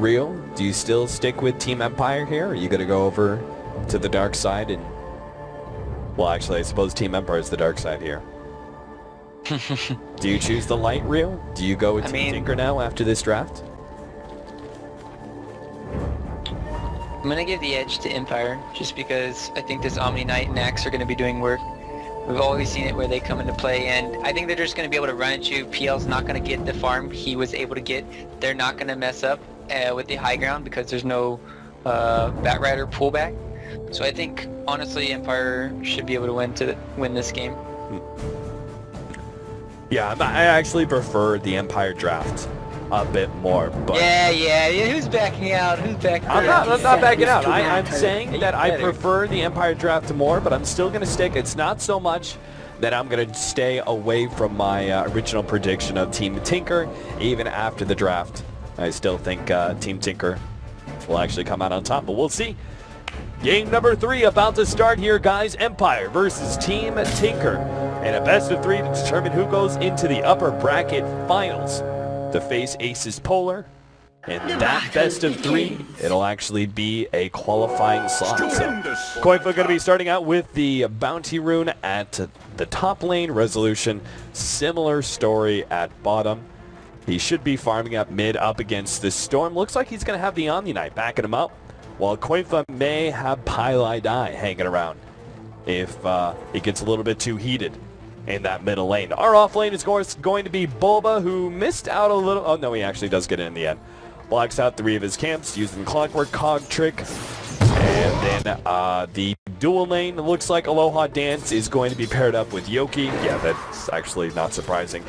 Real, do you still stick with Team Empire here? Or are you going to go over to the dark side? And well, actually, I suppose Team Empire is the dark side here. Do you choose the light, Real? Do you go with Team Tinker now after this draft? I'm going to give the edge to Empire, just because I think this Omni Knight and Axe are going to be doing work. We've always seen it where they come into play, and I think they're just going to be able to run at you. PL's not going to get the farm he was able to get. They're not going to mess up with the high ground because there's no Batrider pullback. So I think, honestly, Empire should be able to win this game. Yeah, I actually prefer the Empire draft a bit more, but... Yeah, who's backing out? Who's backing out? I'm not backing out. I'm saying that I prefer the Empire draft more, but I'm still going to stick. It's not so much that I'm going to stay away from my original prediction of Team Tinker, even after the draft. I still think Team Tinker will actually come out on top, but we'll see. Game number 3 about to start here, guys. Empire versus Team Tinker. And a best of 3 to determine who goes into the upper bracket finals to face Aces Polar. And that best of 3, it'll actually be a qualifying slot. So Qualifier going to be starting out with the Bounty Rune at the top lane. Resolution, similar story at bottom. He should be farming up mid up against this Storm. Looks like he's going to have the Omni Knight backing him up, while Qualifier may have Pylai Die hanging around if it gets a little bit too heated in that middle lane. Our off lane is going to be Bulba, who missed out a little. Oh no, he actually does get it in the end. Blocks out 3 of his camps using Clockwork Cog Trick. And then the dual lane, looks like Aloha Dance is going to be paired up with Yoki. Yeah, that's actually not surprising.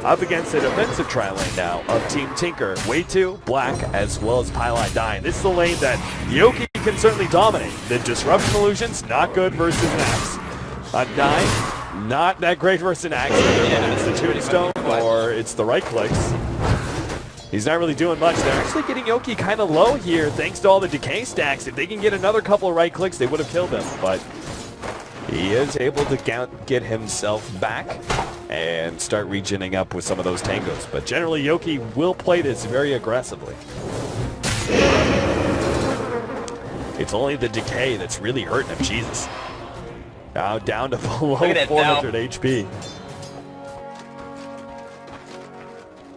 Up against the defensive tri-lane now of Team Tinker. Way2, Black, as well as Pylai Die. This is the lane that Yoki can certainly dominate. The Disruption Illusions, not good versus an Axe. Die, not that great versus an Axe. Either it's the Tombstone or it's the right clicks. He's not really doing much. They're actually getting Yoki kind of low here thanks to all the decay stacks. If they can get another couple of right clicks, they would have killed him. But he is able to get himself back and start regening up with some of those tangos. But generally, Yoki will play this very aggressively. It's only the decay that's really hurting him. Jesus. Now down to below 400 HP.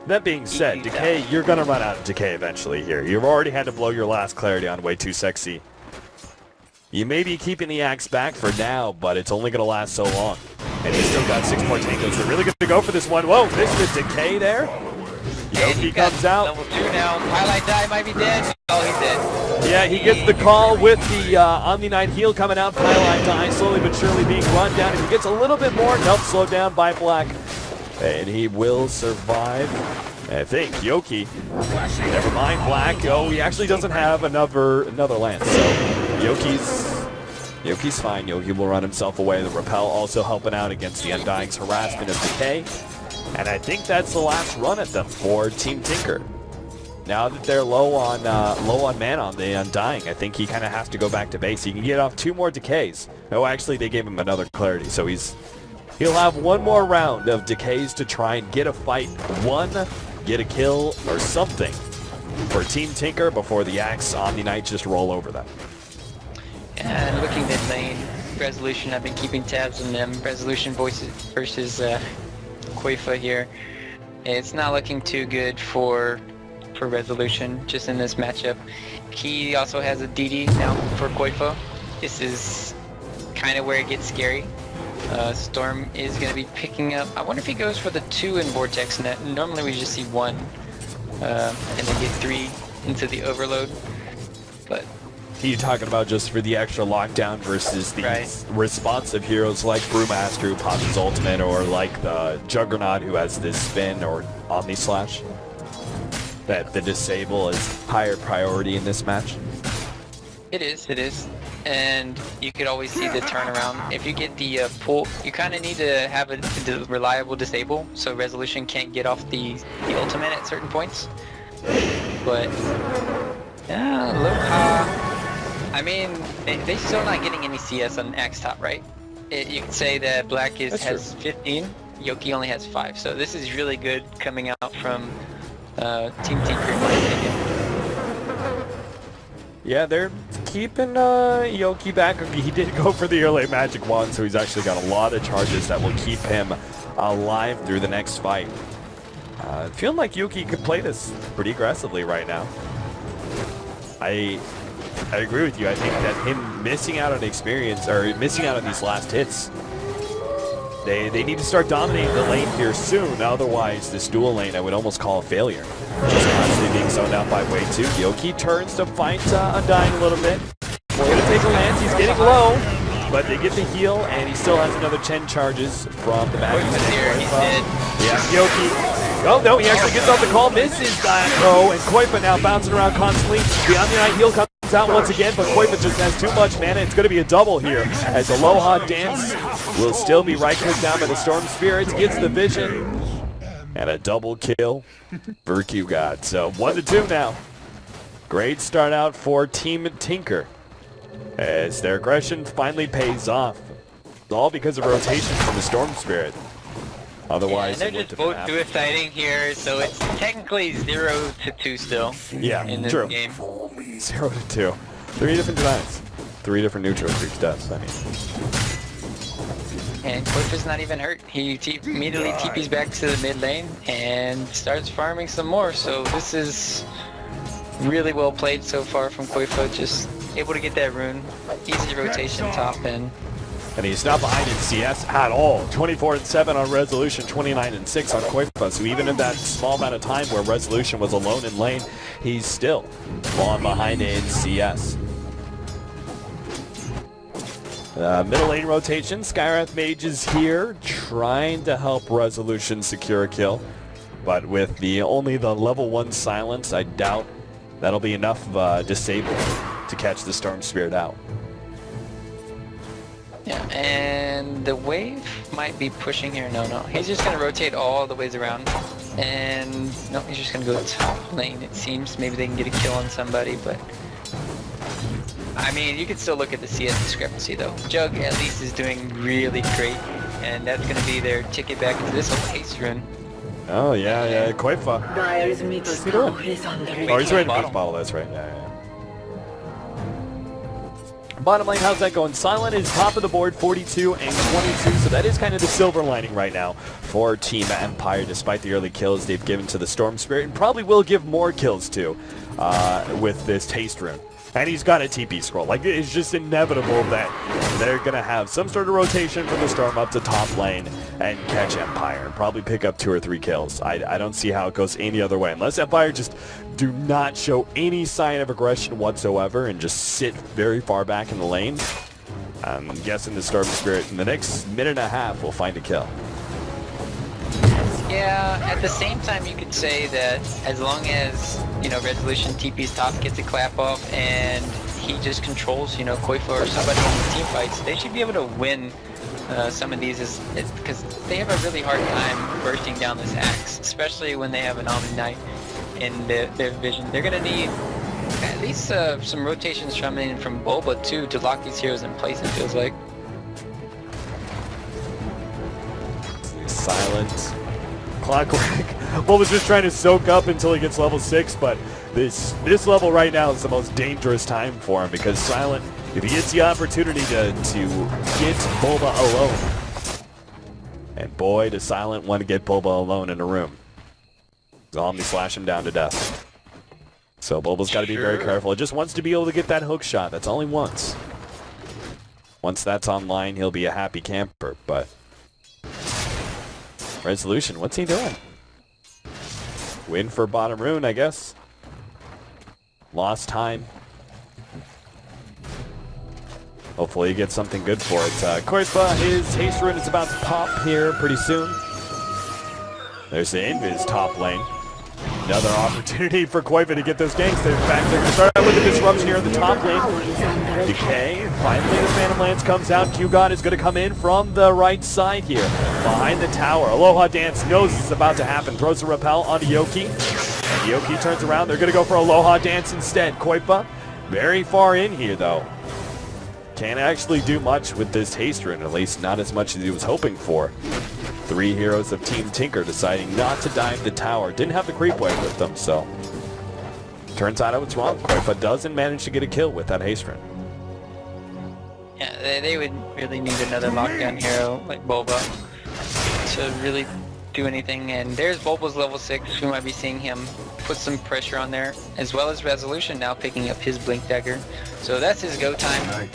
That being said, decay, you're going to run out of decay eventually here. You've already had to blow your last clarity on Way Too Sexy. You may be keeping the Axe back for now, but it's only going to last so long. And he's still got 6 more tangos. They're really going to go for this one. Whoa, missed the decay there. Yoki comes out. Level 2 now. Highlight Die might be dead. Oh, he's dead. Yeah, he gets the call with the Omni Knight heal coming out. Highlight Die slowly but surely being run down. If he gets a little bit more, nope, slowed down by Black. And he will survive. I think Yoki, never mind Black. Oh, he actually doesn't have another lance. So Yoki's fine. Yoki will run himself away. The Repel also helping out against the Undying's harassment of decay. And I think that's the last run at them for Team Tinker. Now that they're low on mana on the Undying, I think he kind of has to go back to base. He can get off 2 more decays. Oh, actually, they gave him another clarity, so he'll have 1 more round of decays to try and get a fight, get a kill, or something for Team Tinker before the Axe Omni Knight just roll over them. And looking mid lane, Resolution, I've been keeping tabs on them. Resolution versus Qualifier here. It's not looking too good for Resolution just in this matchup. He also has a DD now for Qualifier. This is kind of where it gets scary. Storm is going to be picking up. I wonder if he goes for the 2 in Vortex net. Normally we just see 1 and then get 3 into the overload. But you talking about just for the extra lockdown versus the responsive heroes like Brewmaster who pops his ultimate, or like the Juggernaut who has this spin, or Omni Slash? That the disable is higher priority in this match? It is. And you could always see the turnaround. If you get the pull, you kind of need to have a reliable disable, so Resolution can't get off the ultimate at certain points. But yeah, Aloha. I mean, they're still not getting any CS on Axe top, right? You could say that Black has 15, Yoki only has 5. So this is really good coming out from Team Tinker, in my opinion. Yeah, they're keeping Yoki back. He did go for the early magic wand, so he's actually got a lot of charges that will keep him alive through the next fight. Feeling like Yuki could play this pretty aggressively right now. I agree with you. I think that him missing out on experience, or missing out on these last hits, they need to start dominating the lane here soon. Otherwise, this dual lane I would almost call a failure. Just constantly being zoned out by Wave 2. Yoki turns to fight Undying a little bit. Gonna take a lance. He's getting low, but they get the heal, and he still has another 10 charges from the back. Yeah, Yoki. Oh no, he actually gets off the call, misses that throw, and Koifa now bouncing around constantly. The Omni-Knight heal comes out once again, but Koifa just has too much mana. It's going to be a double here, as Aloha Dance will still be right-clicked down by the Storm Spirits, gets the vision, and a double kill for Q-God. So 1-2 now. Great start out for Team Tinker, as their aggression finally pays off. It's all because of rotation from the Storm Spirit. Otherwise, they're just both suiciding here, so it's technically 0-2 still. Yeah, in this true. game. 0-2. 3 different denies. 3 different neutral creeps deaths, I mean. And Koifa's not even hurt. He immediately TPs back to the mid lane and starts farming some more. So this is really well played so far from Koifa. Just able to get that rune. Easy rotation top end. And he's not behind in CS at all. 24-7 on Resolution, 29-6 on Koifa. So even in that small amount of time where Resolution was alone in lane, he's still falling behind in CS. Middle lane rotation, Skywrath Mage is here, trying to help Resolution secure a kill. But with only the level 1 silence, I doubt that'll be enough of disable to catch the Storm Spirit out. Yeah, and the wave might be pushing here. No, he's just going to rotate all the ways around. And no, he's just going to go top lane, it seems. Maybe they can get a kill on somebody, but I mean, you can still look at the CS discrepancy though. Jug at least is doing really great, and that's going to be their ticket back into this whole haste run. Oh yeah, Koifa. Dyer's middle tower is under Oh, he's ready to push bottle, that's right. Yeah. Bottom lane, how's that going? Silent is top of the board, 42 and 22, so that is kind of the silver lining right now for Team Empire, despite the early kills they've given to the Storm Spirit, and probably will give more kills too with this Taste Rune. And he's got a TP scroll. Like, it's just inevitable that they're going to have some sort of rotation from the Storm up to top lane and catch Empire and probably pick up 2 or 3 kills. I don't see how it goes any other way. Unless Empire just do not show any sign of aggression whatsoever and just sit very far back in the lane, I'm guessing the Storm Spirit in the next minute and a half will find a kill. Yeah, at the same time you could say that as long as, you know, Resolution TP's top, gets a clap off, and he just controls, you know, Koifa or somebody in the team fights, they should be able to win some of these, because they have a really hard time bursting down this axe, especially when they have an Omni-Knight in their vision. They're going to need at least some rotations coming in from Boba too to lock these heroes in place, it feels like. Silence. Clockwork. Boba's just trying to soak up until he gets level 6, but this level right now is the most dangerous time for him, because Silent, if he gets the opportunity to get Boba alone, and boy does Silent want to get Boba alone in a room. Omni slash him down to death. So Boba's got to be very careful. He just wants to be able to get that hook shot. That's all he wants. Once that's online, he'll be a happy camper, but Resolution, what's he doing? Win for bottom rune, I guess. Lost time. Hopefully he gets something good for it. Koifa, his haste rune is about to pop here pretty soon. There's the Invis top lane. Another opportunity for Koifa to get those ganks. In fact, they're going to start out with the disruption here in the top lane. Decay. Finally, the Phantom Lance comes out. Q-God is going to come in from the right side here, behind the tower. Aloha Dance knows this is about to happen. Throws a repel onto Yoki. And Yoki turns around. They're going to go for Aloha Dance instead. Koifa, very far in here, though. Can't actually do much with this haste rune, at least not as much as he was hoping for. 3 heroes of Team Tinker deciding not to dive the tower. Didn't have the creep wave with them, so turns out I was wrong. Qualifier doesn't manage to get a kill with that haste rune. Yeah, they would really need another lockdown hero like Bulba to really do anything. And there's Bulba's level 6. We might be seeing him put some pressure on there, as well as Resolution now picking up his Blink Dagger. So that's his go time.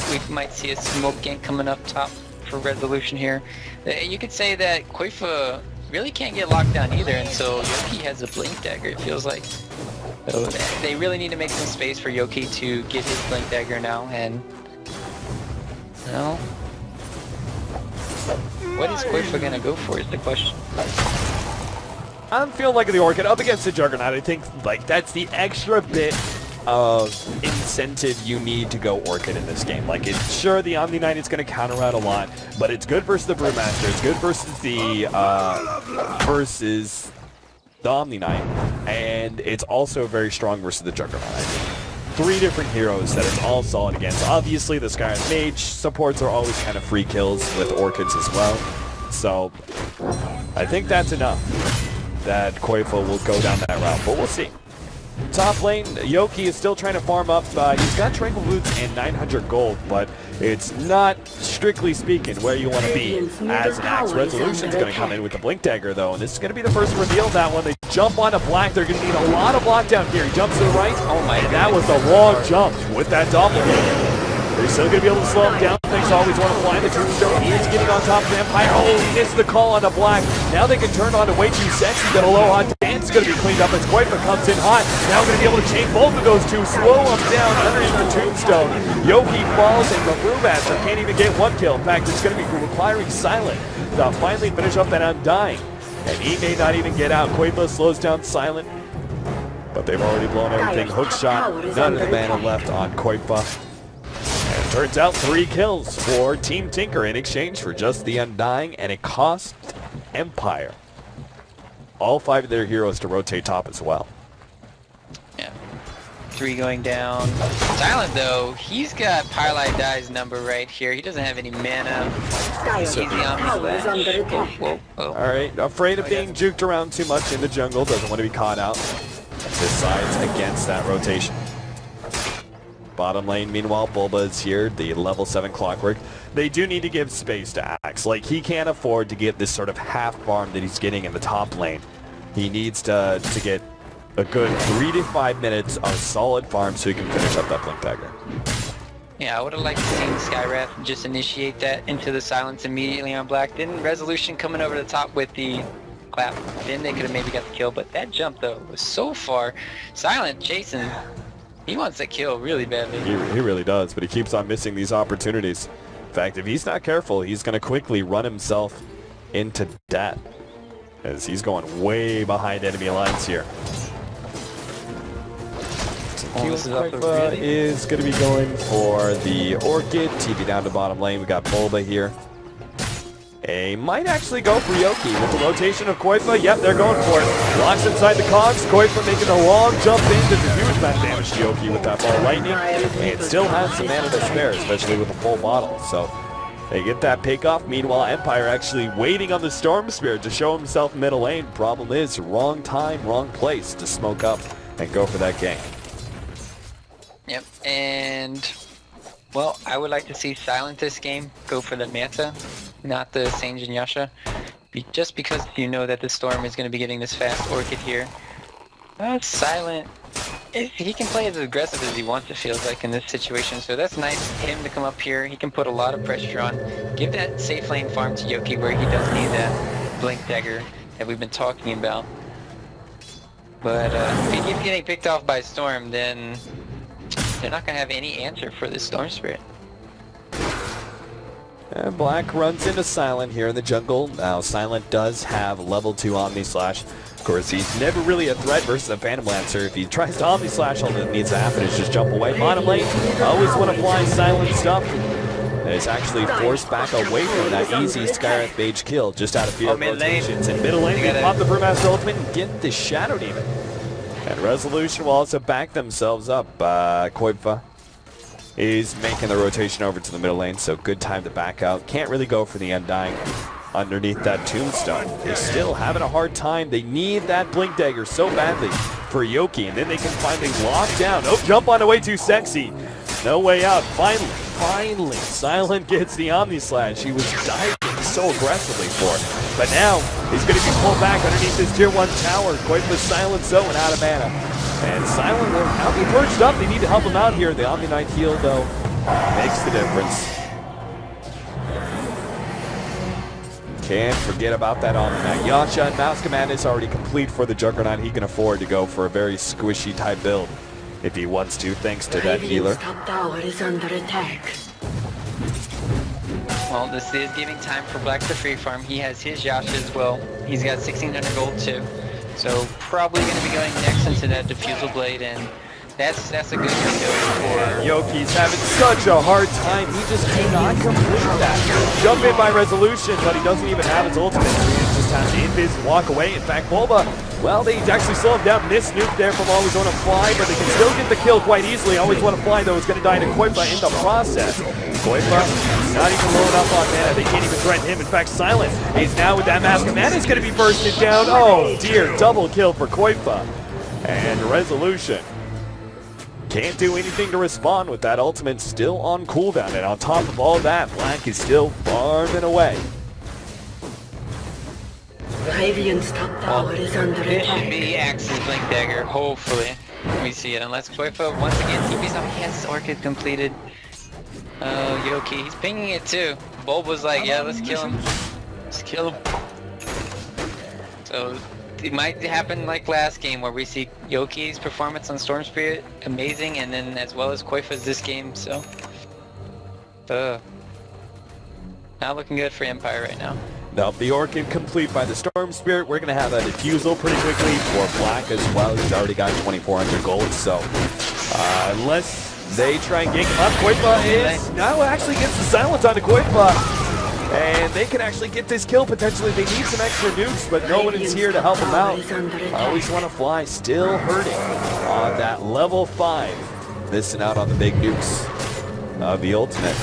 We might see a smoke gank coming up top for Resolution here. You could say that Qualifier really can't get locked down either, and so Yoki has a Blink Dagger, it feels like. So they really need to make some space for Yoki to get his Blink Dagger now, and well, what is Qualifier gonna go for is the question. I'm feeling like the Orchid up against the Juggernaut. I think like that's the extra bit of incentive you need to go Orchid in this game. Like, it's sure the Omni Knight is going to counter out a lot, but it's good versus the Brewmaster. It's good versus the Omni Knight, and it's also very strong versus the Juggernaut. Three different heroes that it's all solid against. Obviously, the Skyrim Mage supports are always kind of free kills with Orchids as well. So, I think that's enough that Qualifier will go down that route, but we'll see. Top lane, Yoki is still trying to farm up. He's got Tranquil Boots and 900 gold, but it's not, strictly speaking, where you want to be as an Axe. Resolution's going to come in with the Blink Dagger, though, and this is going to be the first reveal of that one. They jump onto Black. They're going to need a lot of lockdown here. He jumps to the right. Oh my! And that was a long jump with that doppelganger. They're still going to be able to slow him down. Things always want to fly. The Tombstone, he is getting on top of Empire. Oh, he missed the call on the Black. Now they can turn on to way too sexy. Got a low hot dance. Going to be cleaned up as Qualifier comes in hot. Now going to be able to chain both of those two. Slow him down underneath the Tombstone. Yoki falls and the Brewmaster can't even get one kill. In fact, it's going to be requiring Silent to finally finish up that Undying. And he may not even get out. Qualifier slows down Silent, but they've already blown everything. Hook shot. None of the mana left on Qualifier. And it turns out 3 kills for Team Tinker in exchange for just the Undying, and it cost Empire all 5 of their heroes to rotate top as well. Yeah. 3 going down. Silent, though, he's got Pylight Die's number right here. He doesn't have any mana. So easy on me. Alright, afraid of being juked around too much in the jungle. Doesn't want to be caught out. Decides against that rotation. Bottom lane, meanwhile, Bulba is here, the level 7 Clockwork. They do need to give space to Axe. Like, he can't afford to get this sort of half farm that he's getting in the top lane. He needs to get a good 3 to 5 minutes of solid farm so he can finish up that Blink Dagger. Yeah, I would have liked to see Skywrath just initiate that into the silence immediately on Black. Then Resolution coming over the top with the clap. Then they could have maybe got the kill, but that jump, though, was so far. Silent chasing. He wants that kill really badly. He really does, but he keeps on missing these opportunities. In fact, if he's not careful, he's going to quickly run himself into death, as he's going way behind enemy lines here. Qualifier is going to be going for the Orchid. TV down to bottom lane. We got Bulba here. They might actually go for Yoki with the rotation of Qualifier. Yep, they're going for it. Locks inside the cogs. Qualifier making a long jump in. Does a huge amount of damage to Yoki with that ball lightning. And still has some mana to spare, especially with a full bottle. So they get that pick off. Meanwhile, Empire actually waiting on the Storm Spirit to show himself middle lane. Problem is, wrong time, wrong place to smoke up and go for that gank. Yep, and well, I would like to see Silent this game go for the Manta, not the Sange and Yasha. Just because you know that the Storm is going to be getting this fast Orchid here. Silent, he can play as aggressive as he wants, it feels like, in this situation. So that's nice for him to come up here. He can put a lot of pressure on. Give that safe lane farm to Yoki where he does need that Blink Dagger that we've been talking about. But if he keeps getting picked off by Storm, then they're not going to have any answer for this Storm Spirit. And Black runs into Silent here in the jungle. Now, Silent does have level 2 Omni Slash. Of course, he's never really a threat versus a Phantom Lancer. If he tries to Omni Slash, all that needs to happen is just jump away. Bottom lane, always want to fly Silent stuff. And it's actually forced back away from that easy Skywrath Mage kill just out of fear of rotations. In middle lane, they pop the Brewmaster ultimate and get the Shadow Demon. And Resolution will also back themselves up. Qualifier is making the rotation over to the middle lane, so good time to back out. Can't really go for the Undying underneath that Tombstone. They're still having a hard time. They need that Blink Dagger so badly. for Yoki, and then they can finally lock down. Oh, jump on the way too sexy. No way out. Finally, Silent gets the Omni Slash. He was diving so aggressively for it. But now, he's going to be pulled back underneath this tier 1 tower. Quite the Silent zone out of mana. And Silent will now be perched up. They need to help him out here. The Omni Knight heal, though, makes the difference. Can't forget about that Omni Knight. Yasha and Mouse Command is already complete for the Juggernaut. He can afford to go for a very squishy type build if he wants to, thanks to that healer. Top tower is under attack. Well, this is giving time for Black to free farm. He has his Yasha as well. He's got 1600 gold too. So probably going to be going next into that Diffusal Blade, and that's a good window for... Yoki's having such a hard time. He just cannot complete that. Jump in by Resolution, but he doesn't even have his ultimate. So he just has to invis and walk away. In fact, Bulba, well, they actually slow him down. Miss nuke there from always want to fly, but they can still get the kill quite easily. Always want to fly, though, is going to die to Qualifier in the process. Qualifier not even loading up on mana. They can't even threaten him. In fact, Silent is now with that mask of mana. He's going to be bursted down. Oh, dear. Double kill for Qualifier. And Resolution can't do anything to respond with that ultimate still on cooldown. And on top of all that, Black is still farming away. Radiant's top tower is under It should attack. be Axe's Blink Dagger, hopefully. We see it, unless Koifa once again TP's up. He has his Orchid completed. Yoki, he's pinging it too. Bulb was like, yeah, let's kill him. Let's kill him. So it might happen like last game where we see Yoki's performance on Storm Spirit amazing, and then as well as Koifa's this game, so not looking good for Empire right now. Now, the Orchid complete by the Storm Spirit. We're going to have a Diffusal pretty quickly for Black as well. He's already got 2,400 gold, so unless they try and gank him up, Koifa is now actually gets the silence onto Koifa. And they can actually get this kill potentially. They need some extra nukes, but no one is here to help them out. Always want to fly, still hurting on that level 5. Missing out on the big nukes of the ultimate.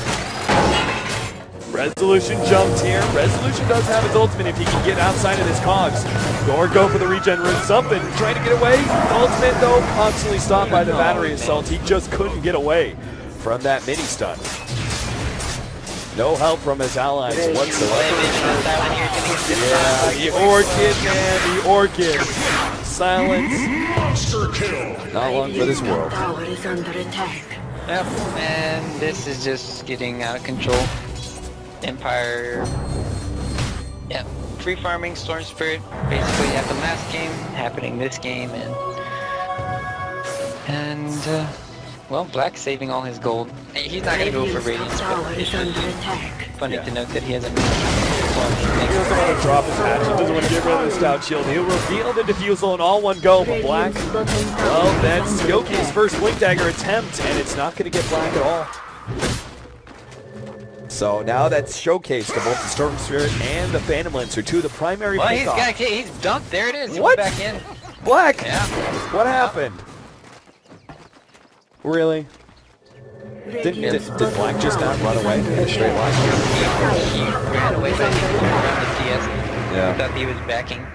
Resolution jumped here. Resolution does have his ultimate if he can get outside of his cogs. Or go for the regen rune, something. Trying to get away. The ultimate, though, constantly stopped by the battery assault. He just couldn't get away from that mini stun. No help from his allies whatsoever. Yeah, the Orchid, man, the Orchid. Silence. Not long for this world. Tower is under attack. Yep, and this is just getting out of control. Empire, yeah, free farming, Storm Spirit, basically at the last game, happening this game, and well, Black saving all his gold. He's not gonna go for Radiance, but it's funny to note that he hasn't been. He doesn't want to drop his hatchet, doesn't want to get rid of the Stout Shield. He'll reveal the Diffusal in all one go, but Black, well, that's Yoki's first Blink Dagger attempt, and it's not going to get Black at all. So now that's showcased to both the Storm Spirit and the Phantom Lancer, two of the primary Well, pickoff. he's dunked. There it is. He What? went back in. Black! Yeah. What happened? Really? Did Black just not run away in a straight line? He ran away by around the TS. Yeah. Thought he was backing.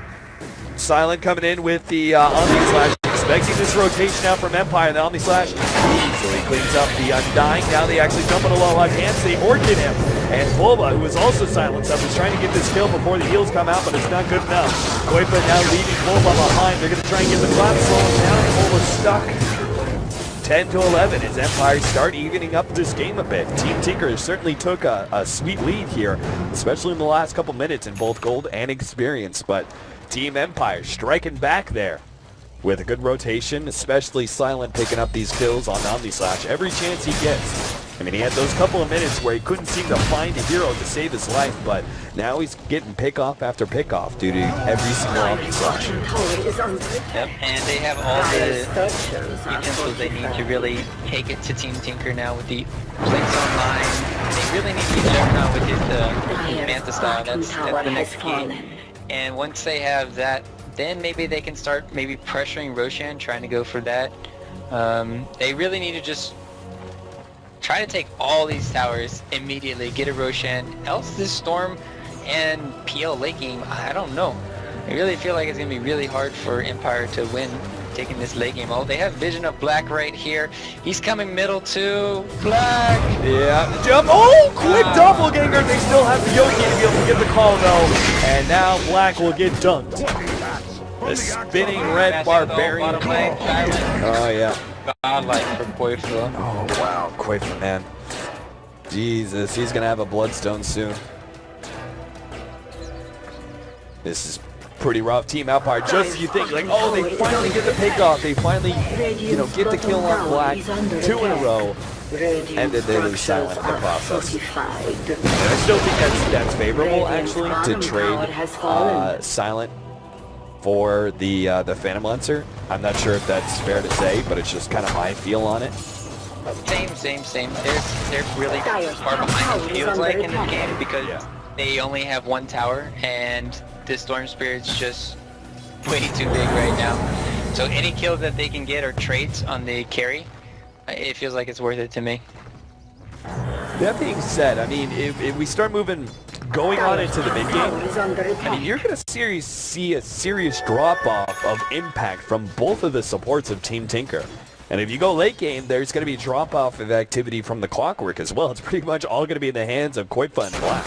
Silent coming in with the Omni Slash, expecting this rotation out from Empire. The Omni Slash easily cleans up the Undying. Now they actually jump on a low left hand, so they Orchid him. And Bulba, who is also silenced up, is trying to get this kill before the heals come out, but it's not good enough. Koifa now leaving Bulba behind. They're going to try and get the clap slowing down. Bulba's stuck. 10 to 11 as Empire start evening up this game a bit. Team Tinker certainly took a sweet lead here, especially in the last couple minutes in both gold and experience, but Team Empire striking back there with a good rotation, especially Silent picking up these kills on Omni Slash every chance he gets. I mean, he had those couple of minutes where he couldn't seem to find a hero to save his life, but now he's getting pick-off after pick-off due to every single Omni Slash. Yep, and they have all the utensils they need to really take it to Team Tinker now with the Blinks online. They really need to use Juggernaut with his Manta style. That's the next key. And once they have that, then maybe they can start pressuring Roshan, trying to go for that. They really need to just try to take all these towers immediately, get a Roshan, else this Storm and PL late game, I don't know. I really feel like it's going to be really hard for Empire to win taking this late game. Oh, they have vision of Black right here. He's coming middle too. Black! Yeah, jump. Oh, quick doppelganger. They still have the Yoki to be able to get the call though. And now Black will get dunked. The spinning red barbarian. Oh, yeah. Godlike for Qualifier. Oh, wow. Qualifier, man. Jesus, he's going to have a bloodstone soon. This is pretty rough. Team Empire, just as you think, like, oh, they finally get the pick off. They finally, you know, get the kill on Black 2 in a row. And then they lose Silent in the process. And I still think that's favorable, actually, to trade Silent for the Phantom Lancer. I'm not sure if that's fair to say, but it's just kind of my feel on it. Same. They're really far behind, it feels like, in this game because they only have one tower, and the Storm Spirit's just way too big right now. So any kills that they can get or trades on the carry, it feels like it's worth it to me. That being said, I mean, if we start going on into the mid game, I mean, you're going to see a serious drop-off of impact from both of the supports of Team Tinker. And if you go late game, there's going to be a drop-off of activity from the Clockwork as well. It's pretty much all going to be in the hands of Qualifier and Black.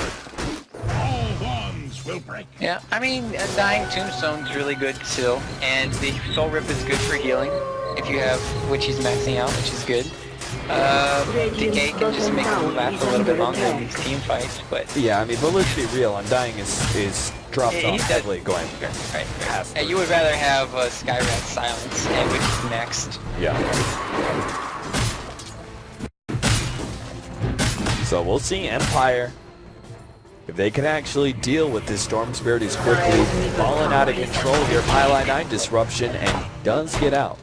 Yeah, I mean, a Dying Tombstone's really good still, and the Soul Rip is good for healing, if you have, which he's maxing out, which is good. Decay can just make them last a little bit longer in these team fights, but... Yeah, I mean, but let's be real, Undying is dropped off heavily going past. And you would rather have Skyrat Silence, and which is next. Yeah. So we'll see Empire, if they can actually deal with this Storm Spirit who's quickly falling out of control here. Pylon 9 disruption, and he does get out.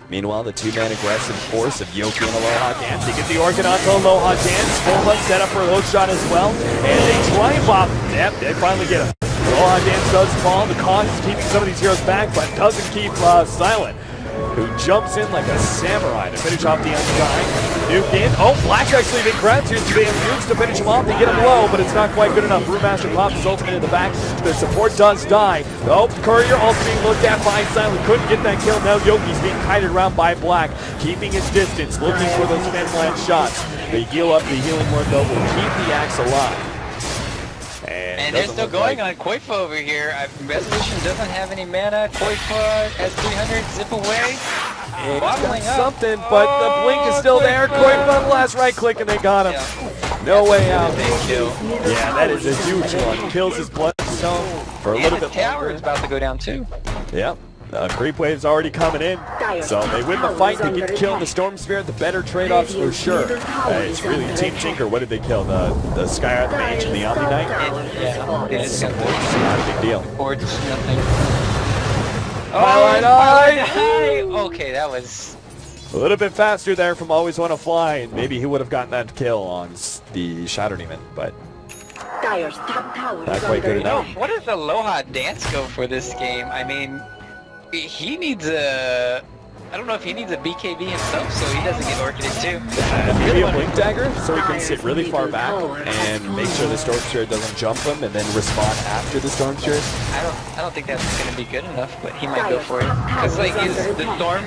Meanwhile, the two-man aggressive force of Yoki and Aloha Dance. They get the Orchid onto Aloha Dance. Full hunt set up for a hook shot as well. And they try and pop. Yep, they finally get him. Aloha Dance does fall. The cost is keeping some of these heroes back, but doesn't keep Silent, who jumps in like a samurai to finish off the Undying. Nuke in. Oh, Black actually big grabs here. They have nukes to finish him off. They get him low, but it's not quite good enough. Brewmaster pops his ultimate in the back. The support does die. Oh, Courier also being looked at by Silent. Couldn't get that kill. Now Yoki's being kited around by Black, keeping his distance, looking for those Phantom Land shots. They heal up. The healing word, though, will keep the axe alive. And they're still going on Qualifier over here. Resolution doesn't have any mana. Qualifier has 300. Zip away. Got something, but the blink is still there. Qualifier on the last right click, and they got him. No way out. Big kill. Yeah, that is a huge one. Kills his bloodstone for a little bit longer. The tower longer. is about to go down too. Yep. Creep wave's already coming in, so they win the fight to get the kill in the Storm Spirit. The better trade-offs for sure. It's really Team Tinker. What did they kill? The Skyrat Mage and the Omni Knight? Yeah, it's not a big deal. Or just nothing. Okay, that was a little bit faster there from Always Wanna Fly, and maybe he would have gotten that kill on the Shadow Demon, but not quite good enough. What does Aloha Dance go for this game? I mean, he needs a... I don't know if he needs a BKB himself, so he doesn't get Orchided too. Maybe a Blink Dagger, so he can sit really far back and make sure the Storm Spirit doesn't jump him, and then respawn after the Storm Spirit. I don't think that's going to be good enough, but he might go for it. Because like the Storm,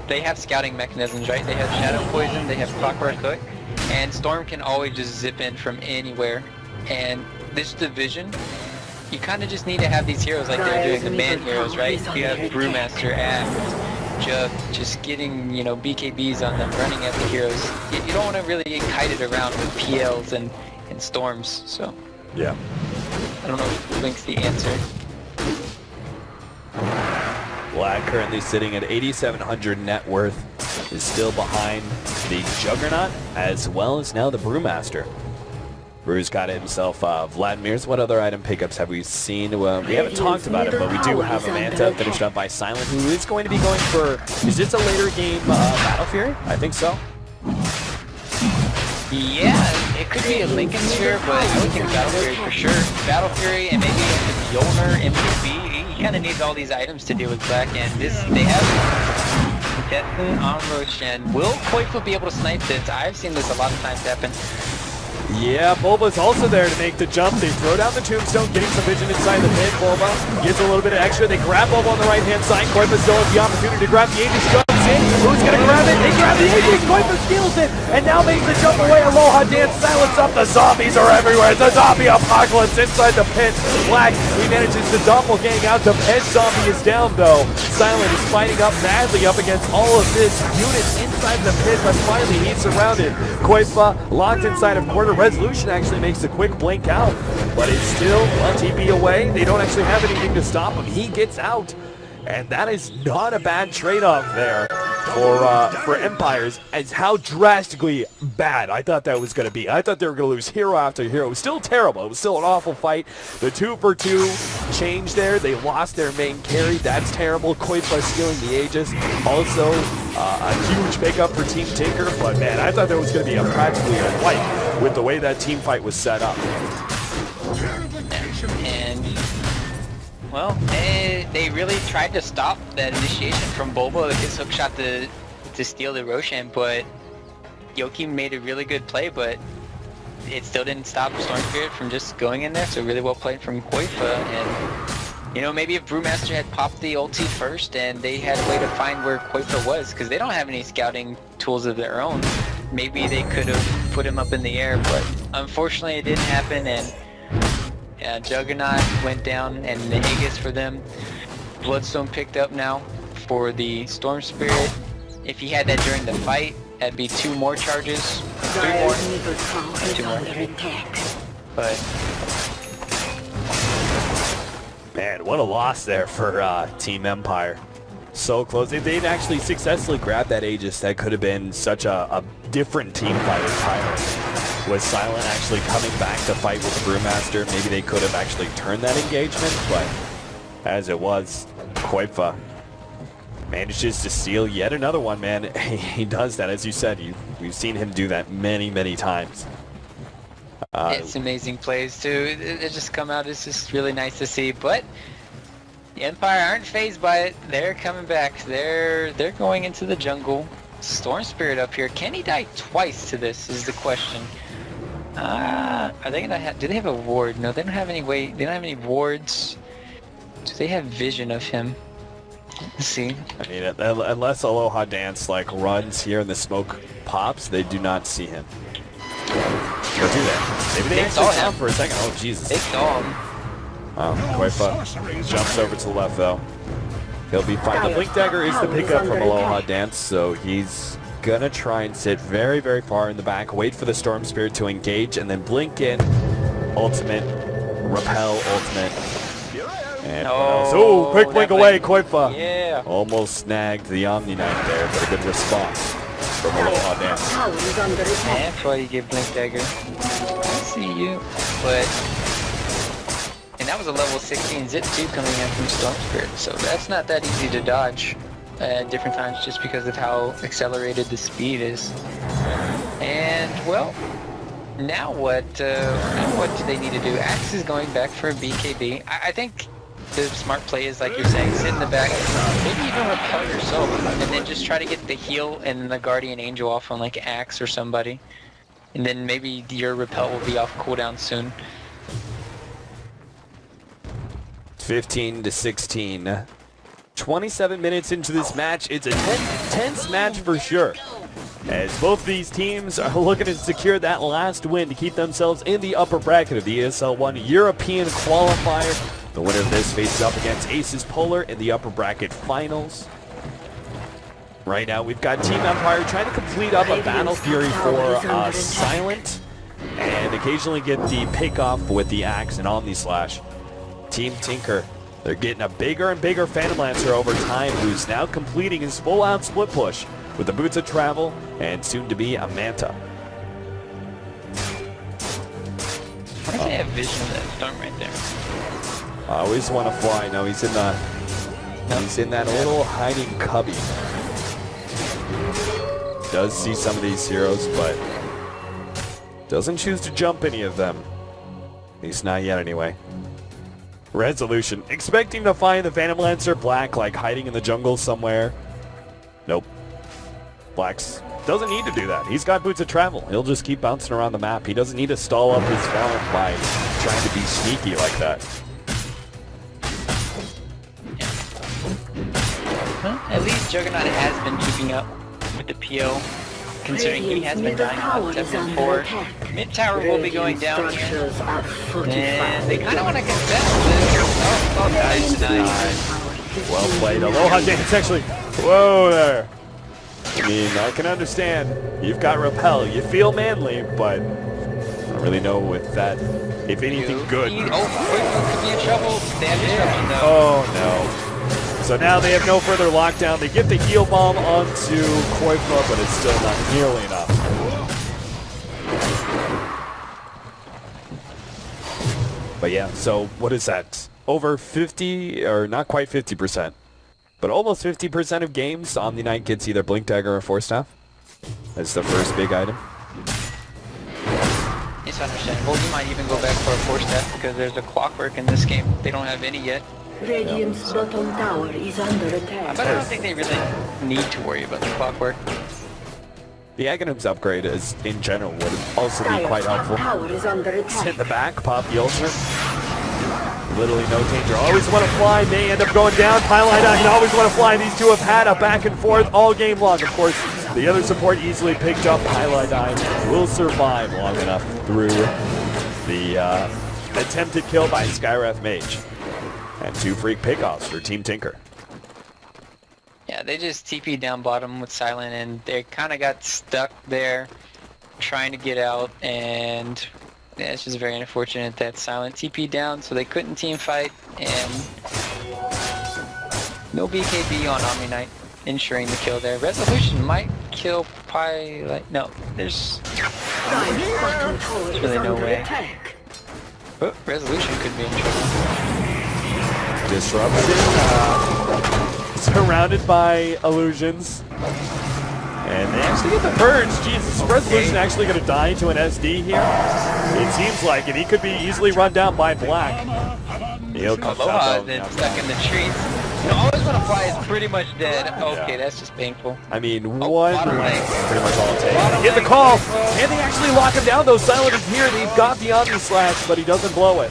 they have scouting mechanisms, right? They have Shadow Poison, they have Clockwork Hook, and Storm can always just zip in from anywhere. And this division, you kind of just need to have these heroes like they're doing, the man heroes, right? You have Brewmaster and just getting, you know, BKBs on them, running at the heroes. You don't want to really get kited around with PLs and Storms, so... Yeah. I don't know if Blink's the answer. Black currently sitting at 8,700 net worth, is still behind the Juggernaut, as well as now the Brewmaster. Brew's got himself Vladimir's. What other item pickups have we seen? Well, we haven't talked about it, but we do have a Manta finished up by Silent, who is going to be going for... Is this a later game Battle Fury? I think so. Yeah, it could be a Lincoln Sphere, but I would think Battle Fury for sure. Battle Fury and maybe Yolner, MPB. He kind of needs all these items to deal with Black, and they have Tetsun, Onrush, and will Qualifier be able to snipe this? I've seen this a lot of times happen. Yeah, Bulba's also there to make the jump. They throw down the tombstone, getting some vision inside the pit. Bulba gets a little bit of extra. They grab Bulba on the right-hand side. Koifa still has the opportunity to grab the Aegis. Jumps in. Who's going to grab it? They grab the Aegis. Koifa steals it and now makes the jump away. Aloha Dance silence up. The zombies are everywhere. The zombie apocalypse inside the pit. Black, he manages to doppelgang out. The pet zombie is down, though. Silent is fighting up madly up against all of this unit inside the pit, but finally he's surrounded. Koifa locked inside of corner. Resolution actually makes a quick blink out, but it's still 1 TP away. They don't actually have anything to stop him. He gets out, and that is not a bad trade-off there for Empires, as how drastically bad I thought that was going to be. I thought they were going to lose hero after hero. It was still terrible. It was still an awful fight. The 2-for-2 change there. They lost their main carry. That's terrible. Koifa stealing the Aegis. Also, a huge pickup for Team Tinker, but man, I thought there was going to be practically a fight with the way that team fight was set up. And, well, they really tried to stop that initiation from Bulba with his hookshot to steal the Roshan, but Yoki made a really good play, but it still didn't stop Storm Spirit from just going in there, so really well played from Koifa. And, you know, maybe if Brewmaster had popped the ulti first and they had a way to find where Koifa was, because they don't have any scouting tools of their own, maybe they could have put him up in the air, but unfortunately it didn't happen, and Juggernaut went down and the Aegis for them. Bloodstone picked up now for the Storm Spirit. If he had that during the fight, that'd be 2 more charges, 3 more, 2 more. But man, what a loss there for Team Empire. So close. If they'd actually successfully grabbed that Aegis, that could have been such a different team fight entirely. Was Silent actually coming back to fight with the Brewmaster, maybe they could have actually turned that engagement, but as it was, Koifa manages to steal yet another one, man. He does that, as you said. We've seen him do that many, many times. It's amazing plays too. It just come out. It's just really nice to see. But the Empire aren't phased by it. They're coming back. They're going into the jungle. Storm Spirit up here. Can he die twice to this? Is the question. Are they gonna have? Do they have a ward? No, they don't have any way. They don't have any wards. Do they have vision of him? Let's see. I mean, unless Aloha Dance like runs here and the smoke pops, they do not see him. Or do they? Maybe they actually saw him for a second. Oh Jesus! They saw him. Koifa jumps over to the left though. He'll be fine. The Blink Dagger is the pickup from Aloha Dance, so he's gonna try and sit very, very far in the back, wait for the Storm Spirit to engage, and then blink in, ultimate, repel, ultimate. And oh, quick blink away, Koifa. Yeah. Almost snagged the Omni Knight there, but a good response from Aloha Dance. That's why you get Blink Dagger. I see you. But, and that was a level 16 zip too coming in from Storm Spirit, so that's not that easy to dodge at different times just because of how accelerated the speed is. And, well, now what do they need to do? Axe is going back for a BKB. I think the smart play is, like you're saying, sit in the back, maybe even repel yourself, and then just try to get the heal and the Guardian Angel off on like Axe or somebody. And then maybe your repel will be off cooldown soon. 15 to 16. 27 minutes into this match. It's a tense match for sure, as both these teams are looking to secure that last win to keep themselves in the upper bracket of the ESL 1 European Qualifier. The winner of this faces up against Aces Polar in the upper bracket finals. Right now we've got Team Empire trying to complete up a Battle Fury for Silent and occasionally get the pick off with the Axe and Omni Slash. Team Tinker, they're getting a bigger and bigger Phantom Lancer over time, who's now completing his full-out split push with the Boots of Travel and soon to be a Manta. Why does he have vision of that storm right there? I always want to fly. No, he's in that little hiding cubby. Does see some of these heroes, but doesn't choose to jump any of them. At least not yet anyway. Resolution, expecting to find the Phantom Lancer Black like hiding in the jungle somewhere. Nope. Black's doesn't need to do that. He's got boots of travel. He'll just keep bouncing around the map. He doesn't need to stall up his farm by trying to be sneaky like that. Well, at least Juggernaut has been keeping up with the PO, considering he has been dying on 7-4. Mid tower will be going down here, and they kind of want to contest this. Oh, nice. Well played. Aloha dance actually. Whoa there. I mean, I can understand. You've got repel. You feel manly, but I don't really know if that, if anything good. Oh, could be in trouble. They have disruption though. Oh no. So now they have no further lockdown. They get the heal bomb onto Qualifier, but it's still not nearly enough. But yeah, so what is that? Over 50, or not quite 50%, but almost 50% of games Omni Knight gets either Blink Dagger or Force Staff. That's the first big item. It's understandable. You might even go back for a Force Staff because there's a Clockwork in this game. They don't have any yet. Radiant's bottom tower is under attack. But I don't think they really need to worry about the Clockwork. The Aghanim's upgrade is, in general, would also be quite helpful. Tower is under attack. Hit the back, pop the ultimate. Literally no danger. Always want to fly, may end up going down. Pylon can always want to fly. These two have had a back and forth all game long. Of course, the other support easily picked up. Pylon will survive long enough through the attempted kill by Skywrath Mage. And 2 freak pickoffs for Team Tinker. Yeah, they just TP down bottom with Silent, and they kind of got stuck there trying to get out, and yeah, it's just very unfortunate that Silent TP down, so they couldn't team fight, and no BKB on Omni Knight, ensuring the kill there. Resolution might kill Pilot. No, there's really no way. Oh, Resolution could be in trouble. Disruption, surrounded by illusions. And they actually get the purge. Jesus, is Resolution actually going to die to an SD here? It seems like it. He could be easily run down by Black. Aloha is then stuck in the trees. You know, always when a fly is pretty much dead. Okay, Yeah. that's just painful. I mean, Oh, one bottom lane. pretty much all it takes. Bottom Get the lane. call, and they actually lock him down though. Silent is here. They've got the Omni Slash, but he doesn't blow it.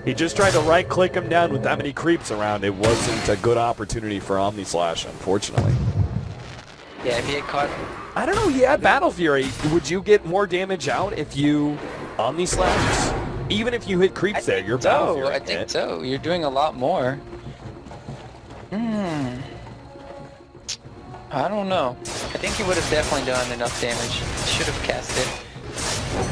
He just tried to right-click him down with that many creeps around. It wasn't a good opportunity for Omni Slash, unfortunately. Yeah, if he had caught... I don't know, he had Battle Fury. Would you get more damage out if you Omni Slash? Even if you hit creeps there, you're Battle Fury. I think so. You're doing a lot more. I don't know. I think he would have definitely done enough damage. Should have cast it.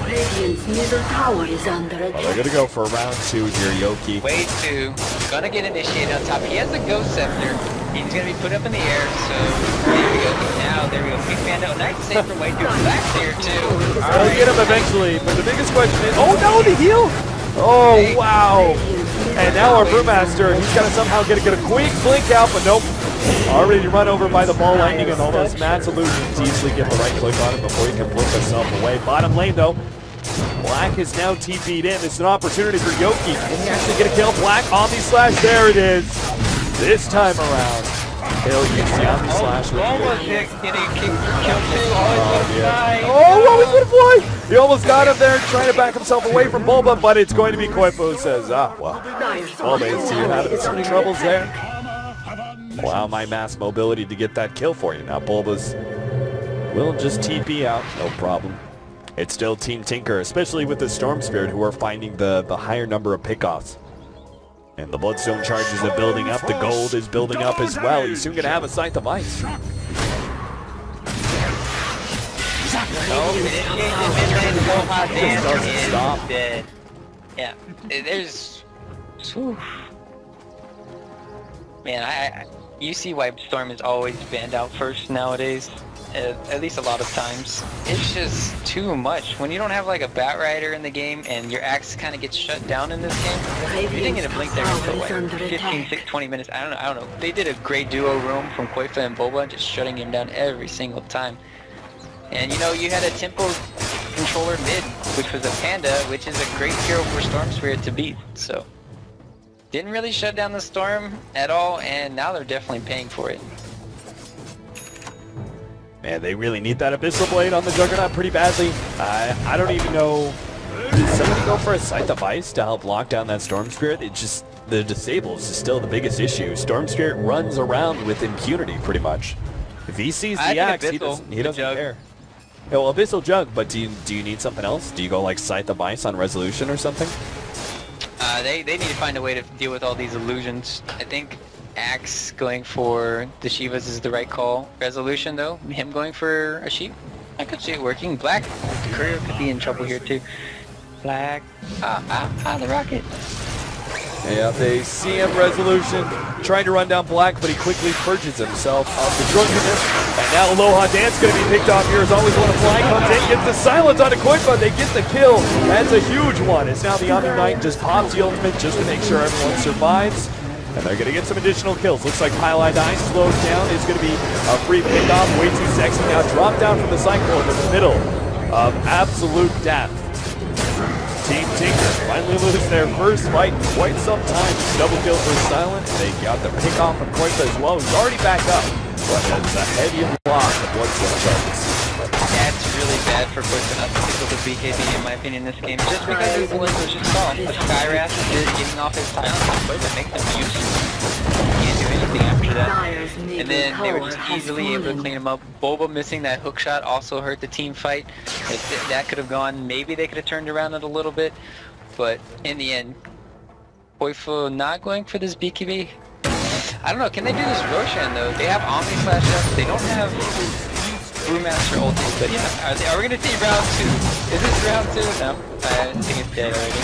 Radiant's middle tower is under Well, they're attack. going to go for round 2 here, Yoki. Wave 2. Gonna get initiated on top. He has a Ghost Scepter. He's gonna be put up in the air, so there we go. Now, there we go. Big Fando. Nice save from Wave 2. Back there, too. They'll get him eventually, but the biggest question is, oh no, the heal! Oh, wow! And now our Brewmaster, he's got to somehow get a quick blink out, but nope. Already run over by the ball lightning and all those Matt's illusions. Easily get the right click on him before he can blink himself away. Bottom lane though, Black is now TP'd in. It's an opportunity for Yoki. Can he actually get a kill? Black, Omni Slash, there it is. This time around, he'll use the Omni Slash. Almost getting kill 2. Oh, he's gonna fly! He almost got him there, trying to back himself away from Bulba, but it's going to be Koipo who says, well, Bulba's having some troubles there. Allow my mass mobility to get that kill for you. Now Bulba's will just TP out, no problem. It's still Team Tinker, especially with the Storm Spirit, who are finding the higher number of pickoffs. And the Bloodstone charges are building up, the gold is building up as well. He's soon going to have a Scythe of Ice. Doesn't stop. Dead. Yeah, there's... Whew. Man, you see why Storm is always banned out first nowadays. At least a lot of times. It's just too much. When you don't have like a Bat Rider in the game and your axe kind of gets shut down in this game, you didn't get a blink there for like 15, 20 minutes. I don't know. They did a great duo roam from Koifa and Boba, just shutting him down every single time. And you know, you had a tempo controller mid, which was a Panda, which is a great hero for Storm Spirit to beat. So, didn't really shut down the Storm at all, and now they're definitely paying for it. Man, they really need that Abyssal Blade on the Juggernaut pretty badly. I don't even know. Did somebody go for a Scythe of Ice to help lock down that Storm Spirit? It just, the disables is still the biggest issue. Storm Spirit runs around with impunity pretty much. If he sees the axe, he doesn't care. Yeah, well, Abyssal Jug, but do you need something else? Do you go like Scythe of Ice on Resolution or something? They need to find a way to deal with all these illusions. I think Axe going for the Shivas is the right call. Resolution though, him going for a Sheep, I could see it working. Black, the Courier could be in trouble here too. Black, the rocket. Yeah, they see him, Resolution, trying to run down Black, but he quickly purges himself of the drunkenness. And now Aloha Dance going to be picked off here as always when a fly comes in, gets the silence on a Qualifier, they get the kill. That's a huge one. It's now the Omni Knight just pops the ultimate just to make sure everyone survives. And they're going to get some additional kills. Looks like Highlight Eye slows down. It's going to be a free pickoff, way too sexy. Now drop down from the cycle in the middle of absolute death. Team Tinker finally lose their first fight in quite some time. Double kill for Silent. They got the pick off from Qualifier as well. He's already back up, but it's a heavy block of Bloodstone charges. That's really bad for Qualifier not to pick up the BKB in my opinion in this game. Just because of what was just saw. The Skywrath is getting off his silence that makes him useless. Can't do anything after that. And then they were just easily able to clean him up. Boba missing that hook shot also hurt the team fight. That could have gone, maybe they could have turned around it a little bit, but in the end, Koifu not going for this BKB. I don't know, can they do this Roshan though? They have Omni Slash up, they don't have Brewmaster ulti, but yeah, are we gonna see round 2? Is this round 2? No, I think it's dead already.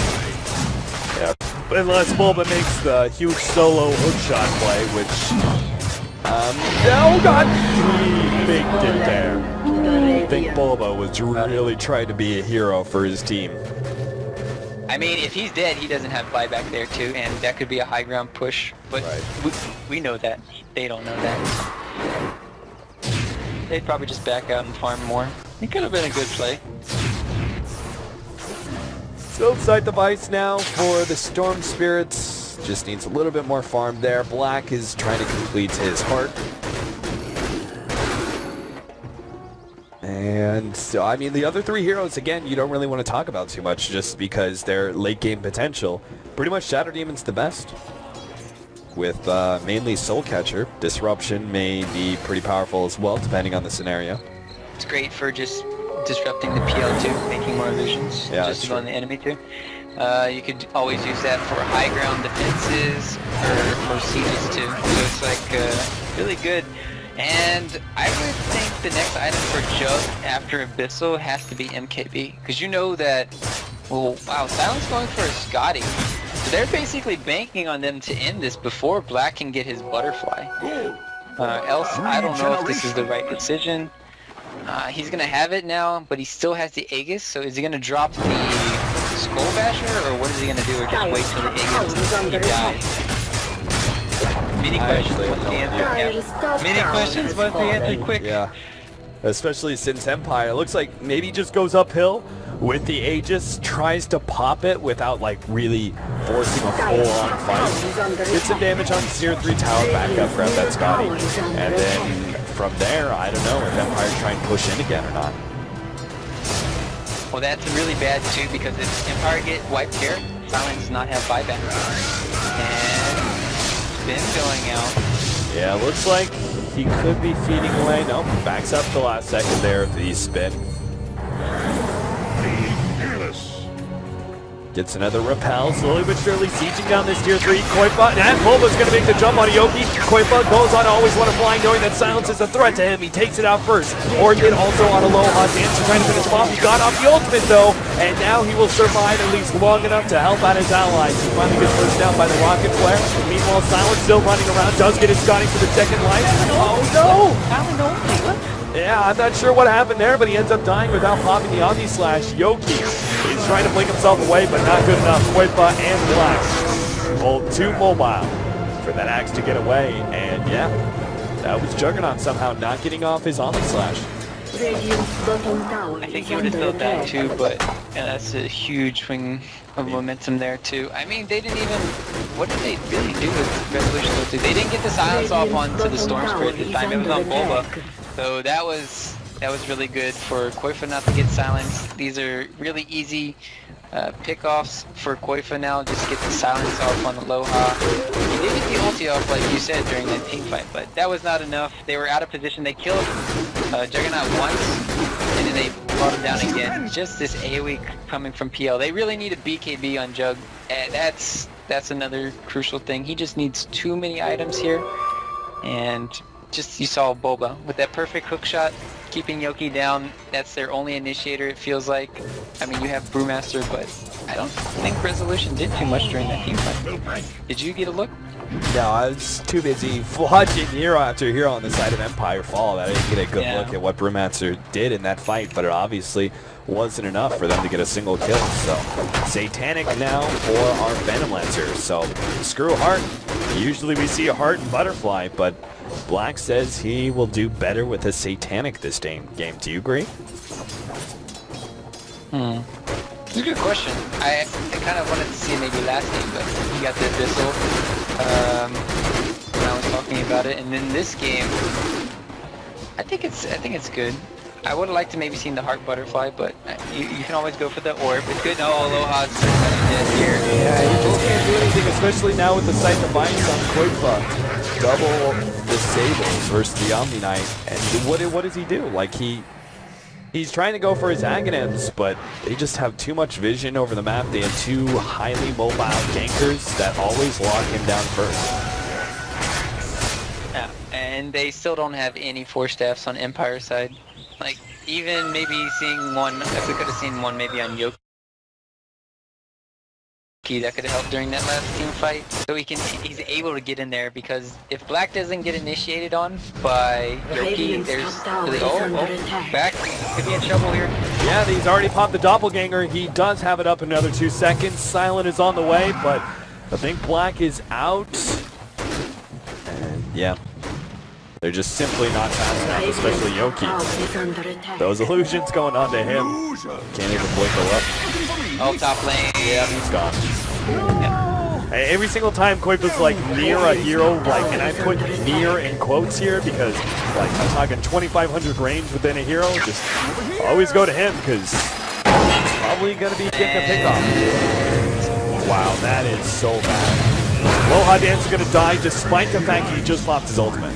Yeah, unless Bulba makes the huge solo hookshot play, which oh god, he faked it there. I think Bulba was really trying to be a hero for his team. I mean, if he's dead, he doesn't have buyback there too, and that could be a high ground push, but we know that. They don't know that. They'd probably just back out and farm more. It could have been a good play. Still Scythe of Ice now for the Storm Spirits. Just needs a little bit more farm there. Black is trying to complete his heart. And so, I mean, the other three heroes, again, you don't really want to talk about too much just because their late game potential. Pretty much Shadow Demon's the best. With mainly Soul Catcher. Disruption may be pretty powerful as well, depending on the scenario. It's great for just disrupting the PL2, making more illusions, just to go on the enemy too. You could always use that for high ground defenses or for sieges too. So it's like really good. And I would think the next item for Jug after Abyssal has to be MKB. Because you know that, well, wow, Silent's going for a Scotty. So they're basically banking on them to end this before Black can get his butterfly. Else, I don't know if this is the right decision. He's going to have it now, but he still has the Aegis. So is he going to drop the Skull Basher, or what is he going to do, or just wait till the Aegis and he dies? Many questions, what's the answer? Many questions, what's the answer? Quick. Yeah, especially since Empire looks like maybe just goes uphill with the Aegis, tries to pop it without like really forcing a full-on fight. Gets some damage on Tier 3 tower, back up, grab that Scotty, and then from there, I don't know if Empire try and push in again or not. Well, that's really bad too, because if Empire get wiped here, Silent does not have buyback. And spin going out. Yeah, looks like he could be feeding away. Nope, backs up the last second there of the spin. Gets another repel, slowly but surely sieging down this tier 3. Koifa, and Bulba's going to make the jump on Yoki. Koifa goes on to always want to fly, knowing that Silence is a threat to him. He takes it out first. Orchid also on Aloha. Dance trying to finish him off. He got off the ultimate though, and now he will survive at least long enough to help out his allies. He finally gets pushed down by the rocket flare. Meanwhile, Silence still running around, does get his Scotty for the second life. Oh no! Yeah, I'm not sure what happened there, but he ends up dying without popping the Omni Slash. Yoki is trying to blink himself away, but not good enough. Koifa and Black hold too mobile for that axe to get away, and yeah, that was Juggernaut somehow not getting off his Omni Slash. I think he would have still died too, but yeah, that's a huge swing of momentum there too. I mean, they didn't even, what did they really do with Resolution? They didn't get the silence off onto the Storm Spirit this time. It was on Bulba. So that was really good for Qualifier not to get silenced. These are really easy pickoffs for Qualifier now. Just get the silence off on Aloha. He did get the ulti off, like you said, during that team fight, but that was not enough. They were out of position. They killed Juggernaut once, and then they brought him down again. Just this AoE coming from PL. They really need a BKB on Jug. And that's another crucial thing. He just needs too many items here, and just you saw Boba with that perfect hook shot, keeping Yoki down. That's their only initiator, it feels like. I mean, you have Brewmaster, but I don't think Resolution did too much during that team fight. Did you get a look? No, I was too busy watching hero after hero on the side of Empire fall that I didn't get a good look at what Brewmaster did in that fight, but it obviously wasn't enough for them to get a single kill. So Satanic now for our Phantom Lancer. So screw Heart. Usually we see a Heart and Butterfly, but Black says he will do better with a Satanic this game. Do you agree? It's a good question. I kind of wanted to see it maybe last game, but he got the Abyssal when I was talking about it, and then this game, I think it's good. I would have liked to maybe seen the Heart Butterfly, but you can always go for the Orb. It's good. Oh, Aloha's dead here. Yeah, you both can't do anything, especially now with the Sight Defiance on Qualifier. Double disables versus the Omni Knight, and what does he do? Like he's trying to go for his Aghanims, but they just have too much vision over the map. They have two highly mobile gankers that always lock him down first. Yeah, and they still don't have any 4-staffs on Empire side. Like, even maybe seeing one, if we could have seen one maybe on Yoki, that could have helped during that last team fight. So he's able to get in there, because if Black doesn't get initiated on by Yoki, there's back could be in trouble here. Yeah, he's already popped the Doppelganger. He does have it up in another 2 seconds. Silent is on the way, but I think Black is out. And yeah, they're just simply not fast enough, especially Yoki. Those illusions going on to him. Can't even blink a look. Oh, top lane. Yeah, he's gone. Yeah. Every single time Quaipa's like near a hero, like, and I put near in quotes here because like I'm talking 2,500 range within a hero, just always go to him because he's probably going to be getting a pickoff. Wow, that is so bad. Aloha Dance is going to die despite the fact he just popped his ultimate.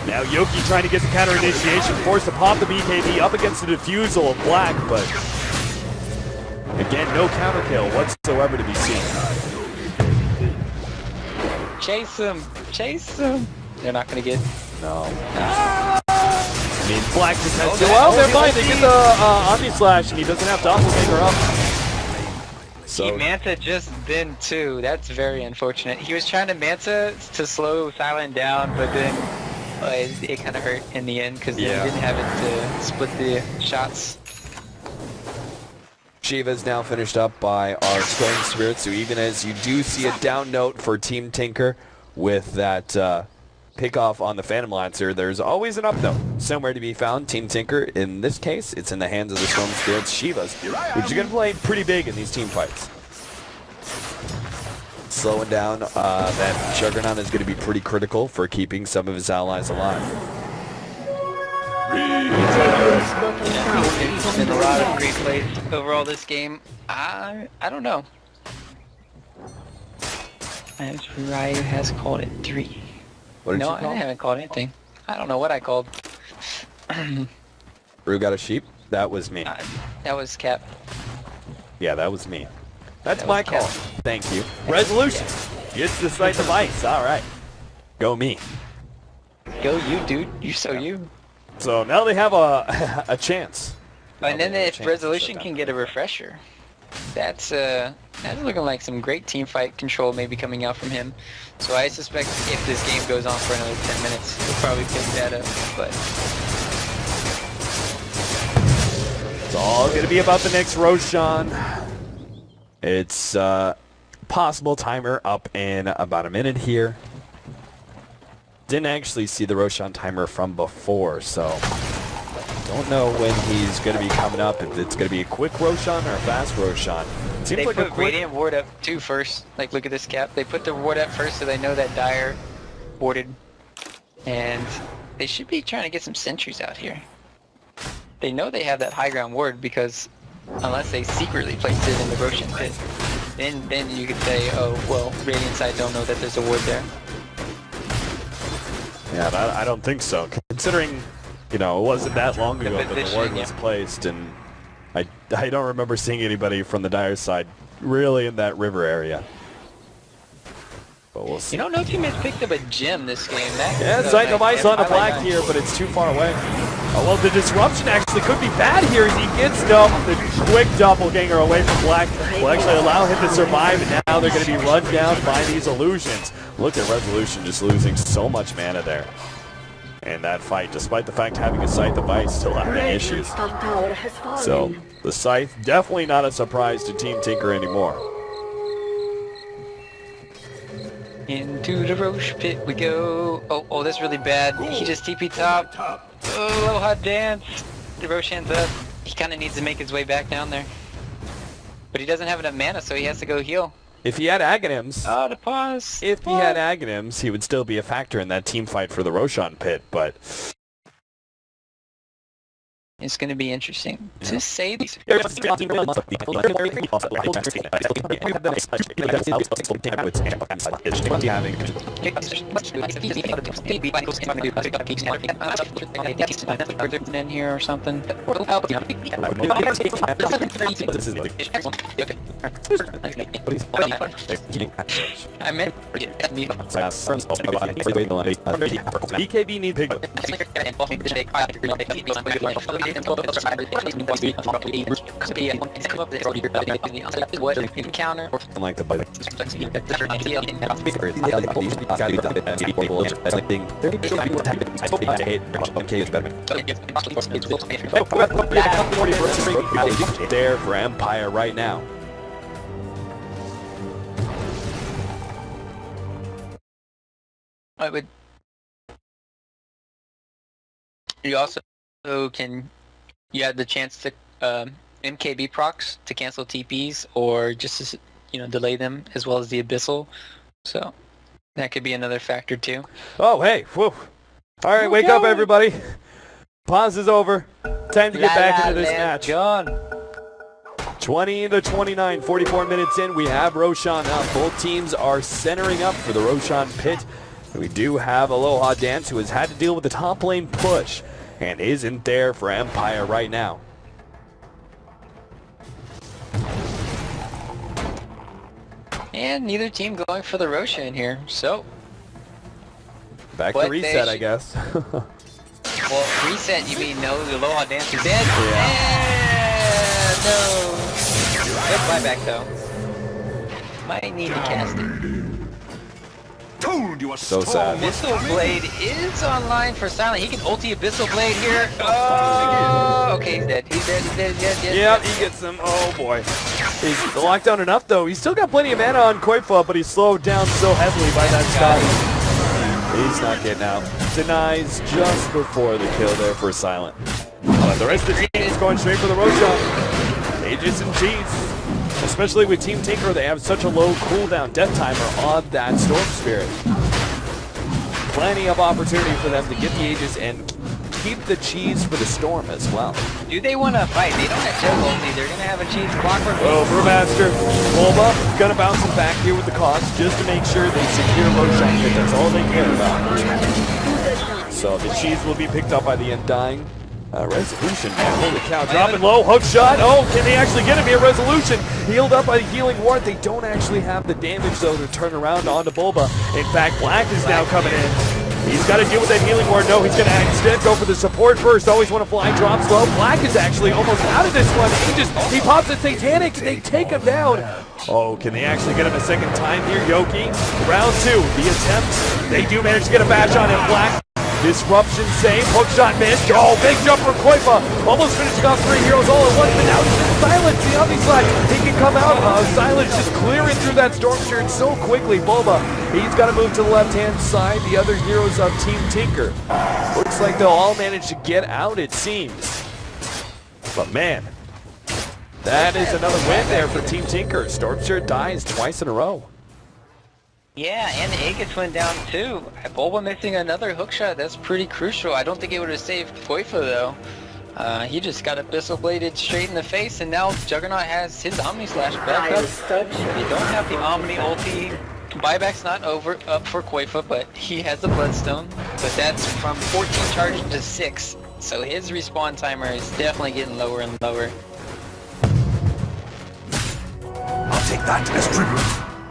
Now Yoki trying to get the counter initiation, forced to pop the BKB up against the defusal of Black, but again, no counter kill whatsoever to be seen. Chase him! Chase him! They're not gonna get... No. I mean, Black just has to... Well, they're fine. They get the Omni Slash, and he doesn't have Doppelganger up. So he Manta just then too. That's very unfortunate. He was trying to Manta to slow Silent down, but then it kind of hurt in the end because they didn't have it to split the shots. Shiva is now finished up by our Storm Spirit, so even as you do see a down note for Team Tinker with that pick-off on the Phantom Lancer, there's always an up note somewhere to be found. Team Tinker, in this case, it's in the hands of the Storm Spirits, Shivas, which are going to play pretty big in these team fights. Slowing down that Juggernaut is going to be pretty critical for keeping some of his allies alive. There's been a lot of great plays overall this game. I don't know. Ryu has called it 3. What did you call? I haven't called anything. I don't know what I called. Rue got a sheep? That was me. That was Cap. Yeah, that was me. That's my call. Thank you. Resolution. Gets the Sight Defiance. All right. Go me. Go you, dude. You so you. So now they have a chance. And then if Resolution can get a refresher, that's looking like some great team fight control maybe coming out from him. So I suspect if this game goes on for another 10 minutes, he'll probably pick that up. But it's all going to be about the next Roshan. It's possible timer up in about a minute here. Didn't actually see the Roshan timer from before, so don't know when he's going to be coming up, if it's going to be a quick Roshan or a fast Roshan. Seems they like put a quick... Radiant Ward up too first. Like, look at this Cap. They put the Ward up first so they know that Dire warded. And they should be trying to get some sentries out here. They know they have that high ground ward because unless they secretly placed it in the Roshan pit, then you could say, oh, well, Radiant side don't know that there's a ward there. Yeah, I don't think so. Considering, you know, it wasn't that long ago that the ward was placed, and I don't remember seeing anybody from the Dire side really in that river area. But we'll see. You know, no team has picked up a gem this game. Yeah, Sight of Ice on a black here, but it's too far away. Oh, well, the disruption actually could be bad here as he gets the quick doppelganger away from Black. Will actually allow him to survive, and now they're going to be run down by these illusions. Look at Resolution just losing so much mana there. And that fight, despite the fact having a Scythe of Ice, still having issues. So, the Scythe, definitely not a surprise to Team Tinker anymore. Into the Roche pit we go. Oh, that's really bad. He just TP top. Oh, Aloha dance. The Roshan's up. He kind of needs to make his way back down there. But he doesn't have enough mana, so he has to go heal. If he had Aghanims, oh, the pause. If he had Aghanims, he would still be a factor in that team fight for the Roshan pit, but it's going to be interesting to say these. In here or something. I meant EKB need big. Counter. Like the bite. There for Empire right now. I would. You also can. You had the chance to MKB procs to cancel TPs or just to, you know, delay them, as well as the Abyssal. So that could be another factor too. Oh, hey, whew. All right, wake up, everybody. Pause is over. Time to get back into this match. John. 20 to 29, 44 minutes in. We have Roshan up. Both teams are centering up for the Roshan pit. We do have Aloha Dance, who has had to deal with the top lane push and isn't there for Empire right now. And neither team going for the Roshan here, so. Back to reset, I guess. Well, reset, you mean no, the Aloha Dance is dead? Yeah. No. Good buyback though. Might need to cast it. So sad. Abyssal Blade is online for Silent. He can ulti Abyssal Blade here. Oh, okay, he's dead. He's dead. Yep, he gets him. Oh boy. He's locked down enough though. He's still got plenty of mana on Qualifier, but he's slowed down so heavily by that Scotty. He's not getting out. Denies just before the kill there for Silent. But the rest of the team is going straight for the Roshan. Aegis and Cheese. Especially with Team Tinker, they have such a low cooldown death timer on that Storm Spirit. Plenty of opportunity for them to get the Aegis and keep the cheese for the Storm as well. Do they want to fight? They don't have Jug ulti. They're going to have a cheese clockwork. Oh, Brewmaster. Bulba going to bounce him back here with the cost just to make sure they secure Roshan. That's all they care about. So the cheese will be picked up by the Undying. Resolution, man, holy cow, dropping low, hook shot. Oh, can they actually get him here? Resolution healed up by the healing ward. They don't actually have the damage, though, to turn around onto Bulba. In fact, Black is now coming in. He's got to deal with that healing ward. No, he's going to instead go for the support first. Always want to fly, drops low. Black is actually almost out of this one. He pops a Satanic, and they take him down. Oh, can they actually get him a second time here? Yoki, round two, the attempt. They do manage to get a batch on him. Black. Disruption save, hookshot missed. Oh, big jump from Koifa. Almost finishing off 3 heroes all at once, but now he's in Silence. The other side, he can come out. Silence just clearing through that Storm Spirit so quickly. Bulba, he's got to move to the left-hand side. The other heroes of Team Tinker. Looks like they'll all manage to get out, it seems. But man, that is another win there for Team Tinker. Storm Spirit dies twice in a row. Yeah, and Aegis went down too. Bulba missing another hookshot. That's pretty crucial. I don't think it would have saved Koifa though. He just got Abyssal Bladed straight in the face, and now Juggernaut has his Omni Slash back up. They don't have the Omni ulti. Buyback's not up for Koifa, but he has the Bloodstone. But that's from 14 charges to 6. So his respawn timer is definitely getting lower and lower. I'll take that as tribute.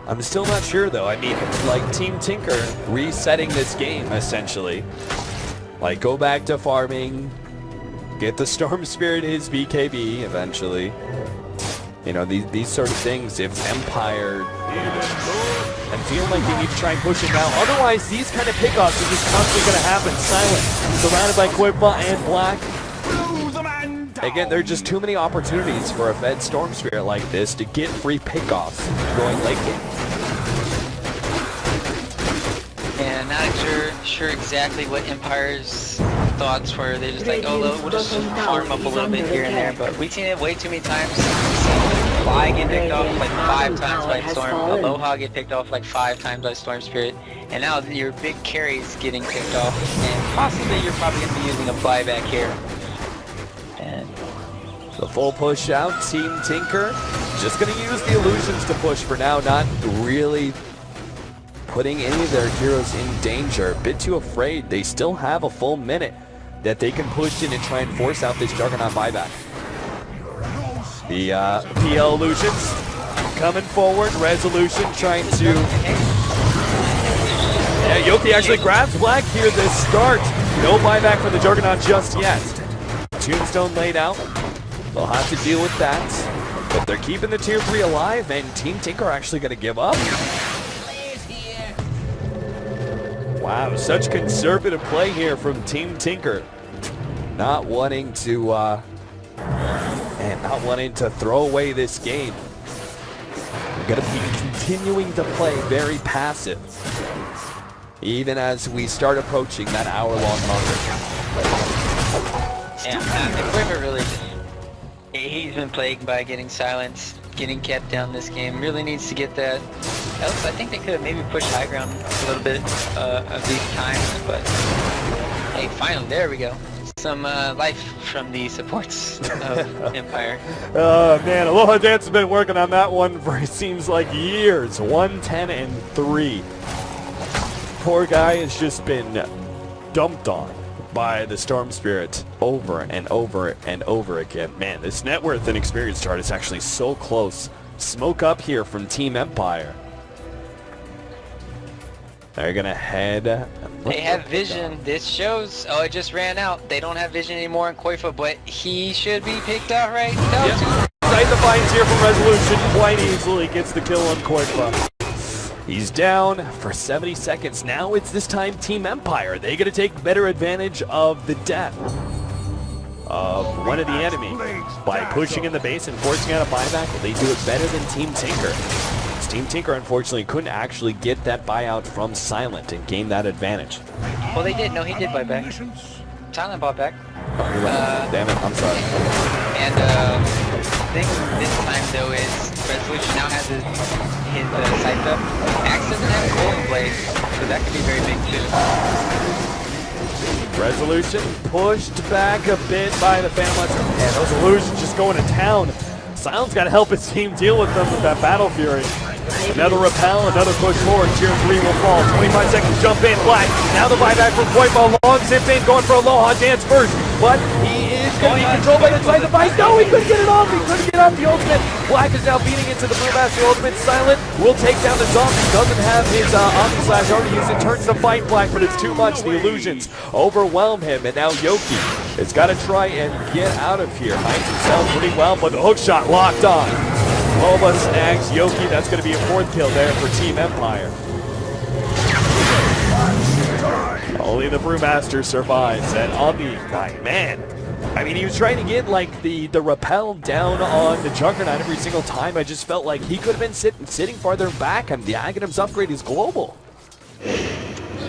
I'm still not sure though. I mean, like Team Tinker resetting this game essentially. Like go back to farming, get the Storm Spirit his BKB eventually. You know, these sort of things. If Empire, I feel like they need to try and push it now. Otherwise, these kind of pickoffs are just constantly going to happen. Silent, surrounded by Qualifier and Black. Again, there are just too many opportunities for a fed Storm Spirit like this to get free pickoffs going late game. And not sure exactly what Empire's thoughts were. They're just like, oh, we'll just farm up a little bit here and there. But we've seen it way too many times. Fly get picked off like 5 times by Storm. Aloha get picked off like 5 times by Storm Spirit. And now your big carry's getting picked off. And possibly you're probably going to be using a buyback here. And the full push out, Team Tinker just going to use the illusions to push for now, not really putting any of their heroes in danger. A bit too afraid. They still have a full minute that they can push in and try and force out this Juggernaut buyback. The PL illusions coming forward. Resolution trying to... Yeah, Yoki actually grabs Black here to start. No buyback for the Juggernaut just yet. Tombstone laid out. They'll have to deal with that. But they're keeping the tier 3 alive, and Team Tinker are actually going to give up. Wow, such conservative play here from Team Tinker. Not wanting to, not wanting to throw away this game. We're going to be continuing to play very passive, even as we start approaching that hour-long hunger. Yeah, the Quiver really just, he's been plagued by getting silenced, getting kept down this game. Really needs to get that. Else, I think they could have maybe pushed high ground a little bit of these times, but hey, finally, there we go. Some life from the supports of Empire. Oh man, Aloha Dance has been working on that one for it seems like years. 110-3. Poor guy has just been dumped on by the Storm Spirit over and over and over again. Man, this net worth and experience chart is actually so close. Smoke up here from Team Empire. They're gonna head. They have vision. This shows. Oh, it just ran out. They don't have vision anymore in Koifa, but he should be picked out right now. Yep. Sight the finds here from Resolution quite easily. Gets the kill on Koifa. He's down for 70 seconds. Now it's this time Team Empire. They're gonna take better advantage of the death of one of the enemy by pushing in the base and forcing out a buyback. They do it better than Team Tinker. Team Tinker unfortunately couldn't actually get that buyout from Silent and gain that advantage. Well, they did. No, he did buy back. Silent bought back. Oh, damn it, I'm sorry. And the thing this time though is Resolution now has his sights up. Axe doesn't have a golden blade, so that could be very big too. Resolution pushed back a bit by the Phantom. And those illusions just going to town. Silent's got to help his team deal with them with that Battle Fury. Another repel, another push forward. Tier 3 will fall. 25 seconds jump in. Black. Now the buyback from Qualifier. Long zip in, going for Aloha Dance first. But he is going to be controlled by the side of the fight. No, he couldn't get it off. He couldn't get off the ultimate. Black is now beating into the Brewmaster ultimate. Silent will take down the zombie. Doesn't have his Omni Slash already used. It turns to fight Black, but it's too much. The illusions overwhelm him. And now Yoki has got to try and get out of here. Hides himself pretty well, but the hook shot locked on. Loba snags Yoki. That's going to be a 4th kill there for Team Empire. Only the Brewmaster survives. And Omni guy, man. I mean, he was trying to get like the repel down on the Juggernaut every single time. I just felt like he could have been sitting farther back. I mean, the Aghanim's upgrade is global.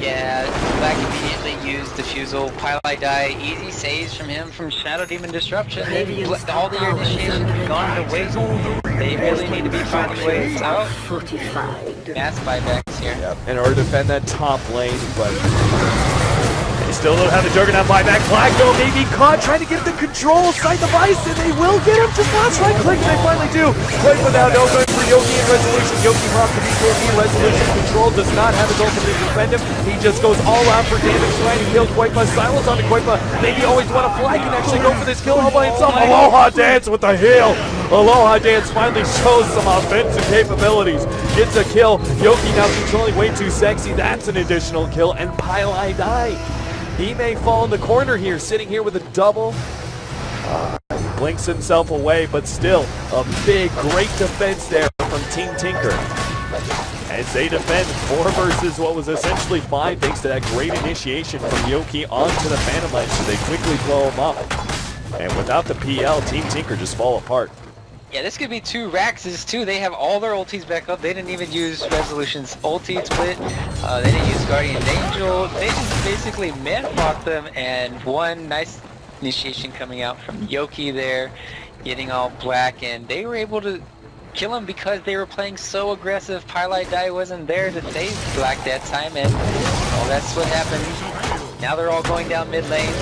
Yeah, Black immediately used Diffusal, Pylai die, easy saves from him from Shadow Demon Disruption. All the initiation has gone to waste. They really need to be finding ways out. Mass buybacks here. Yep. In order to defend that top lane, but they still don't have the Juggernaut buyback. Black though may be caught trying to get the control side device, and they will get him. Just not right click, and they finally do. Right without no going for Yoki and Resolution. Yoki pops the B4B. Resolution control does not have his ultimate to defend him. He just goes all out for damage, trying to kill Quaipa. Silence on the Quaipa. Maybe always want to fly, can actually go for this kill all by himself. Aloha Dance with the heal. Aloha Dance finally shows some offensive capabilities. Gets a kill. Yoki now controlling way too sexy. That's an additional kill. And Pylai die. He may fall in the corner here, sitting here with a double. Blinks himself away, but still a big, great defense there from Team Tinker. As they defend 4 versus what was essentially 5 thanks to that great initiation from Yoki onto the Phantom Ledge, so they quickly blow him up. And without the PL, Team Tinker just fall apart. Yeah, this could be 2 Raxes too. They have all their ultis back up. They didn't even use Resolution's ulti split. They didn't use Guardian's Angel. They just basically man-fought them, and one nice initiation coming out from Yoki there, getting all black, and they were able to kill him because they were playing so aggressive. Pylai Dai wasn't there to save black that time, and well, that's what happened. Now they're all going down mid lane.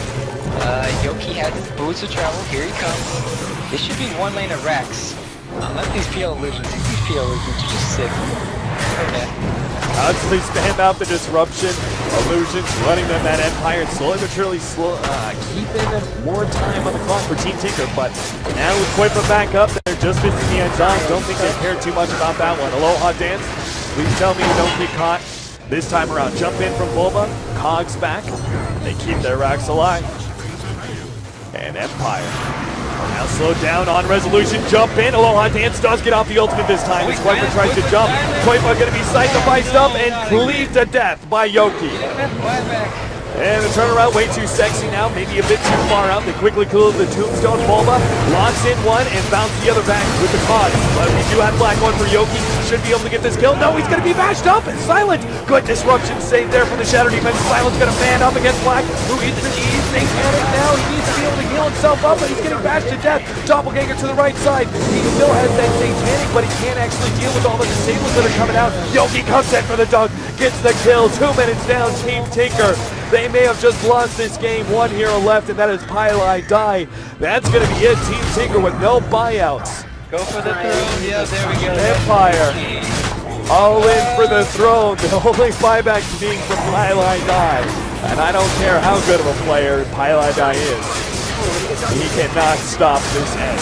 Yoki has his boots to travel. Here he comes. This should be 1 lane of Rax. Not these PL illusions. These PL illusions are just sick. Okay. Constantly spam out the disruption. Illusions running them that Empire. Slowly but surely keeping more time on the clock for Team Tinker. But now with Quaipa back up, they're just missing the end zone. Don't think they care too much about that one. Aloha Dance. Please tell me you don't get caught this time around. Jump in from Bulba. Cogs back. They keep their Rax alive. And Empire now slowed down on Resolution, jump in. Aloha Dance does get off the ultimate this time as Quaipa tries to jump. Quaipa going to be sacrificed up and cleaved to death by Yoki. And the turnaround way too sexy now, maybe a bit too far out. They quickly kill the Tombstone. Bulba locks in one and bounce the other back with the cause. But we do have black one for Yoki. Should be able to get this kill. No, he's going to be bashed up and Silent. Good disruption save there from the Shadow Defense. Silent's going to man up against Black, who is the easy panic now. He needs to be able to heal himself up, but he's getting bashed to death. Doppelganger to the right side. He still has that satanic, but he can't actually deal with all the disables that are coming out. Yoki comes in for the dunk, gets the kill. 2 minutes down, Team Tinker. They may have just lost this game. 1 hero left, and that is Pylai Dai. That's going to be it. Team Tinker with no buyouts. Go for the throne. Yeah, there we go. Empire all in for the throne. The only buyback being from Pylai Dai. And I don't care how good of a player Pylai Dai is. He cannot stop this end.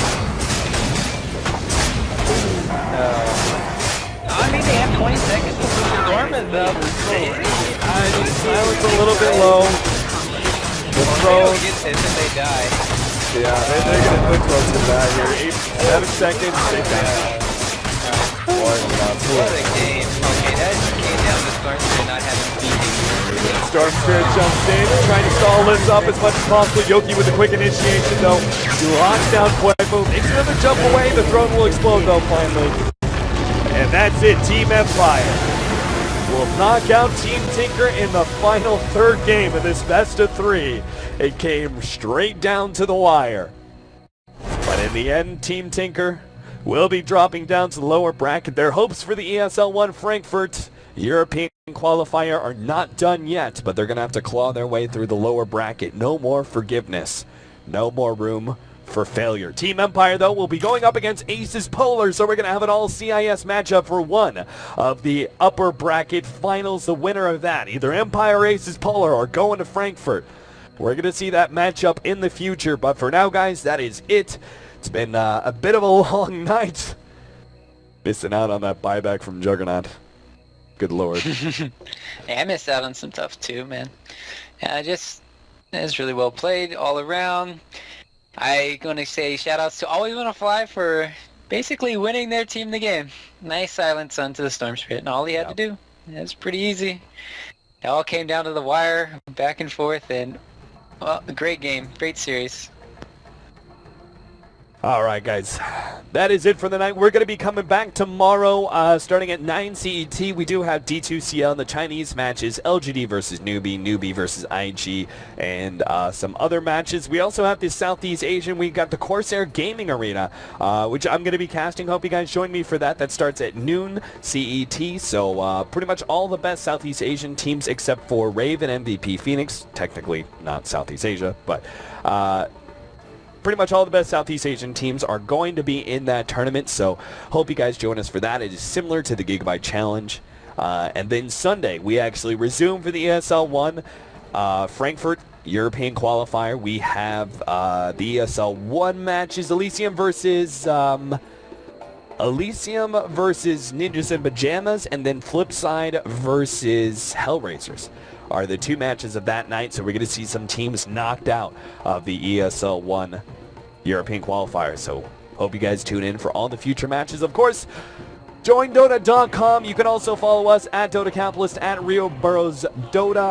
I mean, they have 20 seconds to push the dormant though. Silence a little bit low. The throne gets hit and they die. Yeah, they're gonna put throws to die here. 7 seconds, they die. What a game. Okay, that came down to Storm Spirit not having beating. Storm Spirit jumps in, trying to stall Liz up as much as possible. Yoki with a quick initiation though. Locks down Quaipa, makes another jump away. The throne will explode though finally. And that's it, Team Empire will knock out Team Tinker in the final 3rd game of this best of 3. It came straight down to the wire. But in the end, Team Tinker will be dropping down to the lower bracket. Their hopes for the ESL 1 Frankfurt European qualifier are not done yet, but they're going to have to claw their way through the lower bracket. No more forgiveness. No more room for failure. Team Empire, though, will be going up against Aces Polar, so we're going to have an all-CIS matchup for one of the upper bracket finals. The winner of that, either Empire or Aces Polar, are going to Frankfurt. We're going to see that matchup in the future, but for now, guys, that is it. It's been a bit of a long night. Missing out on that buyback from Juggernaut. Good lord. Hey, I missed out on some stuff too, man. Yeah, it was really well played all around. I'm going to say shout-outs to Always Wanna Fly for basically winning their team the game. Nice silence onto the Storm Spirit, and all he had to do. It was pretty easy. It all came down to the wire, back and forth, and well, a great game, great series. All right, guys. That is it for the night. We're going to be coming back tomorrow starting at 9 CET. We do have D2CL, the Chinese matches, LGD versus Newbie, Newbie versus IG, and some other matches. We also have the Southeast Asian. We got the Corsair Gaming Arena, which I'm going to be casting. Hope you guys join me for that. That starts at noon CET. So pretty much all the best Southeast Asian teams except for Raven MVP Phoenix. Technically not Southeast Asia, but... pretty much all the best Southeast Asian teams are going to be in that tournament, so hope you guys join us for that. It is similar to the Gigabyte Challenge. And then Sunday, we actually resume for the ESL 1 Frankfurt European Qualifier. We have the ESL 1 matches, Elysium versus Ninjas and Pajamas, and then Flipside versus Hellraisers are the two matches of that night. So we're going to see some teams knocked out of the ESL 1 European Qualifier. So hope you guys tune in for all the future matches. Of course, join Dota.com. You can also follow us at Dota Capitalist, at Rio Burrows Dota.